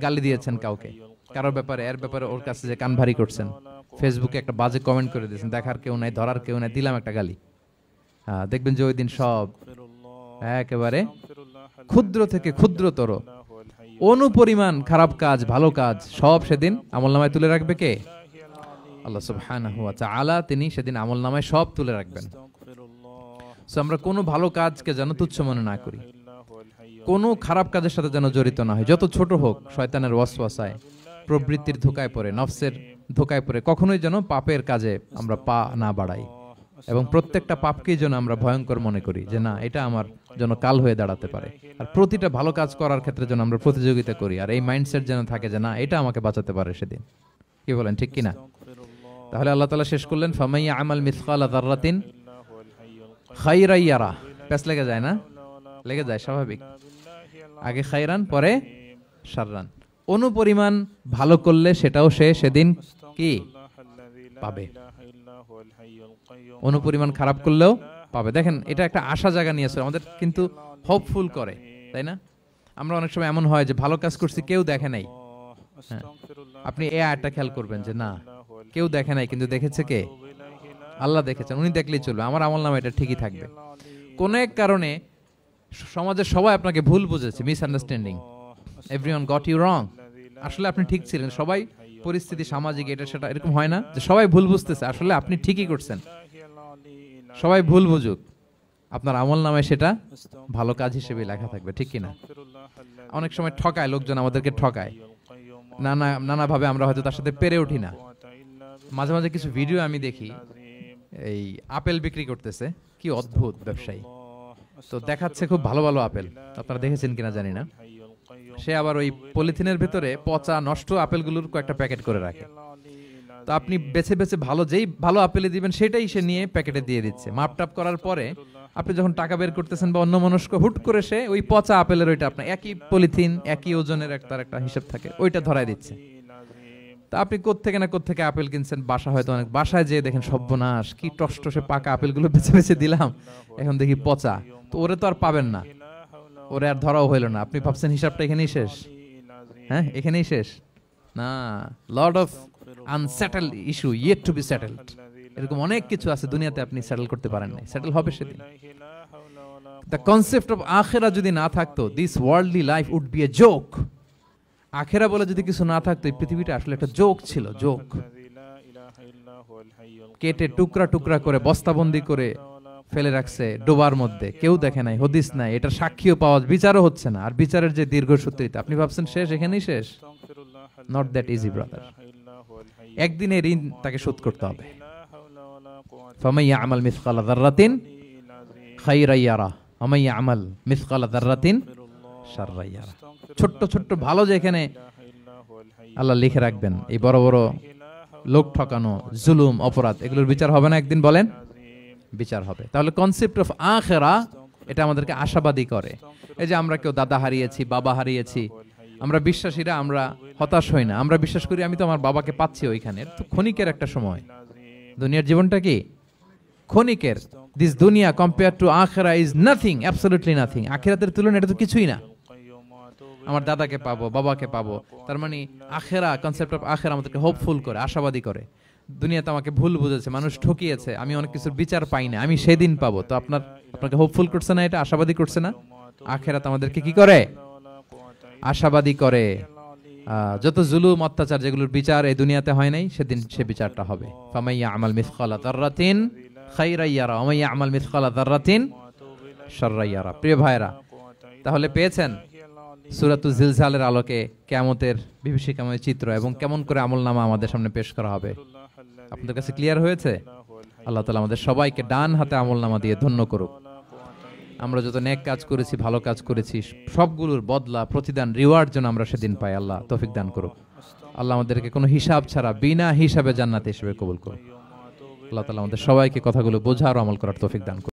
গালি দিয়েছেন কাউকে, কারোর ব্যাপারে, এর ব্যাপারে ওর কাছে যে কান ভারী করছেন, ফেসবুকে একটা বাজে কমেন্ট করে দিয়েছেন, দেখার কেউ নাই, ধরার কেউ নাই, দিলাম একটা গালি, হ্যাঁ দেখবেন যে ওই দিন সব একেবারে ক্ষুদ্র থেকে ক্ষুদ্রতর অনুপরিমাণ খারাপ কাজ, ভালো কাজ সব সেদিন আমলনামায় তুলে রাখবে কে? আল্লাহ সুবহানাহু ওয়া তাআলা, তিনি সেদিন আমলনামায় সব তুলে রাখবেন। সো আমরা কোনো ভালো কাজকে যেন তুচ্ছ মনে না করি, কোনো খারাপ কাজের সাথে যেন জড়িত না হয়, যত ছোট হোক। শয়তানের ওয়াসওয়াসায়, প্রবৃত্তির ধোকায় পড়ে, নফসের ধোকায় পড়ে কখনোই যেন পাপের কাজে আমরা পা না বাড়াই, এবং প্রত্যেকটা পাপকেই যেন আমরা ভয়ঙ্কর মনে করি যে না, এটা আমার জন্য কাল হয়ে দাঁড়াতে পারে। আর প্রতিটা ভালো কাজ করার ক্ষেত্রে যেন আমরা প্রতিযোগিতা করি, আর এই মাইন্ডসেট যেন থাকে যে না, এটা আমাকে বাঁচাতে পারে সেদিন। কি বলেন, ঠিক কিনা? তাহলে আল্লাহ তাআলা শেষ করলেন ফামাইয়া আমাল মিসকালা যাররাতিন খাইরান ইয়ারা। প্যাস লেগে যায় না? লেগে যায়, স্বাভাবিক। আগে খাইরান, পরে শাররান। অনুপরিমাণ ভালো করলে সেটাও সে সেদিন কি পাবে, অনুপরিমাণ খারাপ করলেও পাবে। দেখেন, এটা একটা আশা জায়গা নিয়েছে আমাদের, কিন্তু হোপফুল করে, তাই না? আমরা অনেক সময় এমন হয় যে ভালো কাজ করছি, কেউ দেখে নাই। হ্যাঁ, আপনি এই আয়াতটা খেয়াল করবেন যে না, কেউ দেখে নাই, কিন্তু দেখেছে কে? আল্লাহ দেখেছেন, উনি দেখলেই চলবে, আমার আমলনামা এটা ঠিকই থাকবে। কোন এক কারণে সমাজের সবাই আপনাকে ভুল বুঝেছে, misunderstanding, everyone got you wrong, আসলে আপনি ঠিক ছিলেন। সবাই পরিস্থিতি, সামাজিক, এটা সেটা, এরকম হয় না যে সবাই ভুল বুঝতেছে, আসলে আপনি ঠিকই করছেন। সবাই ভুল বুঝুক, আপনার আমলনামায় সেটা ভালো কাজ হিসেবে লেখা থাকবে, ঠিক কিনা? অনেক সময় ঠকায় লোকজন, আমাদেরকে ঠকায় নানাভাবে, আমরা হয়তো তার সাথে পেরে উঠি না। মাঝে মাঝে কিছু ভিডিও আমি দেখি, এই আপেল বিক্রি করতেছে, কি অদ্ভুত ব্যবসায়ী, তো দেখাচ্ছে খুব ভালো ভালো আপেল, আপনারা দেখেছেন কিনা জানি না। সে আবার ওই পলিথিনের ভিতরে পচা নষ্ট আপেলগুলোর কয়েকটা প্যাকেট করে রাখে, তো আপনি বেছে বেছে ভালো, যেই ভালো আপেলে দিবেন সেটাই সে নিয়ে প্যাকেটে দিয়ে দিচ্ছে। মাপটাপ করার পরে আপনি যখন টাকা বের করতেছেন বা অন্য মনস্ক, হুট করে সে ওই পচা আপেলের ওইটা, আপনার একই পলিথিন, একই ওজনের তার একটা হিসাব থাকে, ওইটা ধরায় দিচ্ছে। তা আপনি কোত্থেকে না কোত্থেকে আপেল কিনছেন, বাসা হয়তো অনেক, বাসায় যেয়ে দেখেন সর্বনাশ, কি টসটসে পাকা আপেলগুলো বেছে বেছে দিলাম, এখন দেখি পচা, তো ওরে তো আর পাবেন না, ওরে আর ধরাও হইল না। আপনি ভাবছেন হিসাবটা এখানেই শেষ? হ্যাঁ, এখানেই শেষ না, lot of unsettled issue yet to be settled. এরকম অনেক কিছু আছে দুনিয়াতে আপনি সেটেল করতে পারেন নাই, সেটেল হবে সেদিন। দ্য কনসেপ্ট অফ আখিরা যদি না থাকতো, this worldly life would be a joke. আখিরা বলে যদি কিছু না থাকতো, এই পৃথিবীটা আসলে একটা জোক ছিল, জোক। কেটে টুকরা টুকরা করে বস্তাবন্দি করে ফেলে রাখছে ডোবার মধ্যে, কেউ দেখে নাই, হদিস নাই, এটা সাক্ষীও পাওয়া, বিচারও হচ্ছে না। আর বিচারের যে দীর্ঘসূত্রিতা, আপনি ভাবছেন শেষ, এখানেই শেষ? Not that easy brother. একদিনে ঋণ তাকে শোধ করতে হবে। ফামাইয়া আমাল মিসকালা যাররাতিন খাইরান ইয়ারা ওয়া মাইয়া আমাল মিসকালা যাররাতিন শাররান ইয়ারা। ছোট্ট ছোট্ট ভালো যেখানে আল্লাহ লিখে রাখবেন, এই বড় বড় লোক ঠকানো, জুলুম, অপরাধ, এগুলোর বিচার হবে না একদিন? বলেন, বিচার হবে। তাহলে কনসেপ্ট অফ আখিরা, এটা আমাদেরকে আশাবাদী করে। এই যে আমরা কেউ দাদা হারিয়েছি, বাবা হারিয়েছি, আমরা বিশ্বাসীরা, আমরা হতাশ হই না, আমরা বিশ্বাস করি আমি তো আমার বাবাকে পাচ্ছি ওইখানে। তো ক্ষণিকের একটা সময়, দুনিয়ার জীবনটা কি ক্ষণিকের। দিস দুনিয়া কম্পেয়ার টু আখিরা ইজ নাথিং, অ্যাবসলিউটলি নাথিং। আখিরাতের তুলনায় এটা তো কিছুই না। আমার দাদাকে পাবো, বাবাকে পাবো, তার মানে আখিরা, কনসেপ্ট অফ আখিরা আমাদেরকে হোপফুল করে, আশাবাদী করে। দুনিয়াতে আমাকে ভুল বুঝেছে, মানুষ ঠকিয়েছে, আমি অনেক কিছুর বিচার পাই না, আমি সেদিন পাবো। তো আপনাকে হোপফুল করছে না, এটা আশাবাদী করছে না? আখিরাত আমাদেরকে কি করে? আশাবাদী করে। যত জুলুম, অত্যাচার, যেগুলোর বিচার এই দুনিয়াতে হয় নাই, সেদিন সে বিচারটা হবে। ফামাইয়া আমাল মিসকালা যাররাতিন খাইরান ইয়ারা ওয়া মাইয়া আমাল মিসকালা যাররাতিন শাররান ইয়ারা। প্রিয় ভাইরা, তাহলে পেয়েছেন সূরাতুল জিলজালের আলোকে কিয়ামতের বিভীষিকাময় চিত্র এবং কেমন করে আমলনামা আমাদের সামনে পেশ করা হবে আপনাদের কাছে ক্লিয়ার হয়েছে? আল্লাহ তাআলা আমাদের সবাইকে ডান হাতে আমলনামা দিয়ে ধন্য করুক। আমরা যত নেক কাজ করেছি, ভালো কাজ করেছি, সবগুলোর বদলা, প্রতিদান, রিওয়ার্ড যেন আমরা সেদিন পাই। আল্লাহ তৌফিক দান করুক। আল্লাহ আমাদেরকে কোনো হিসাব ছাড়া বিনা হিসাবে জান্নাতে হিসেবে কবুল করুক। আল্লাহ তাআলা আমাদের সবাইকে কথাগুলো বোঝার ও আমল করার তৌফিক দান করুক।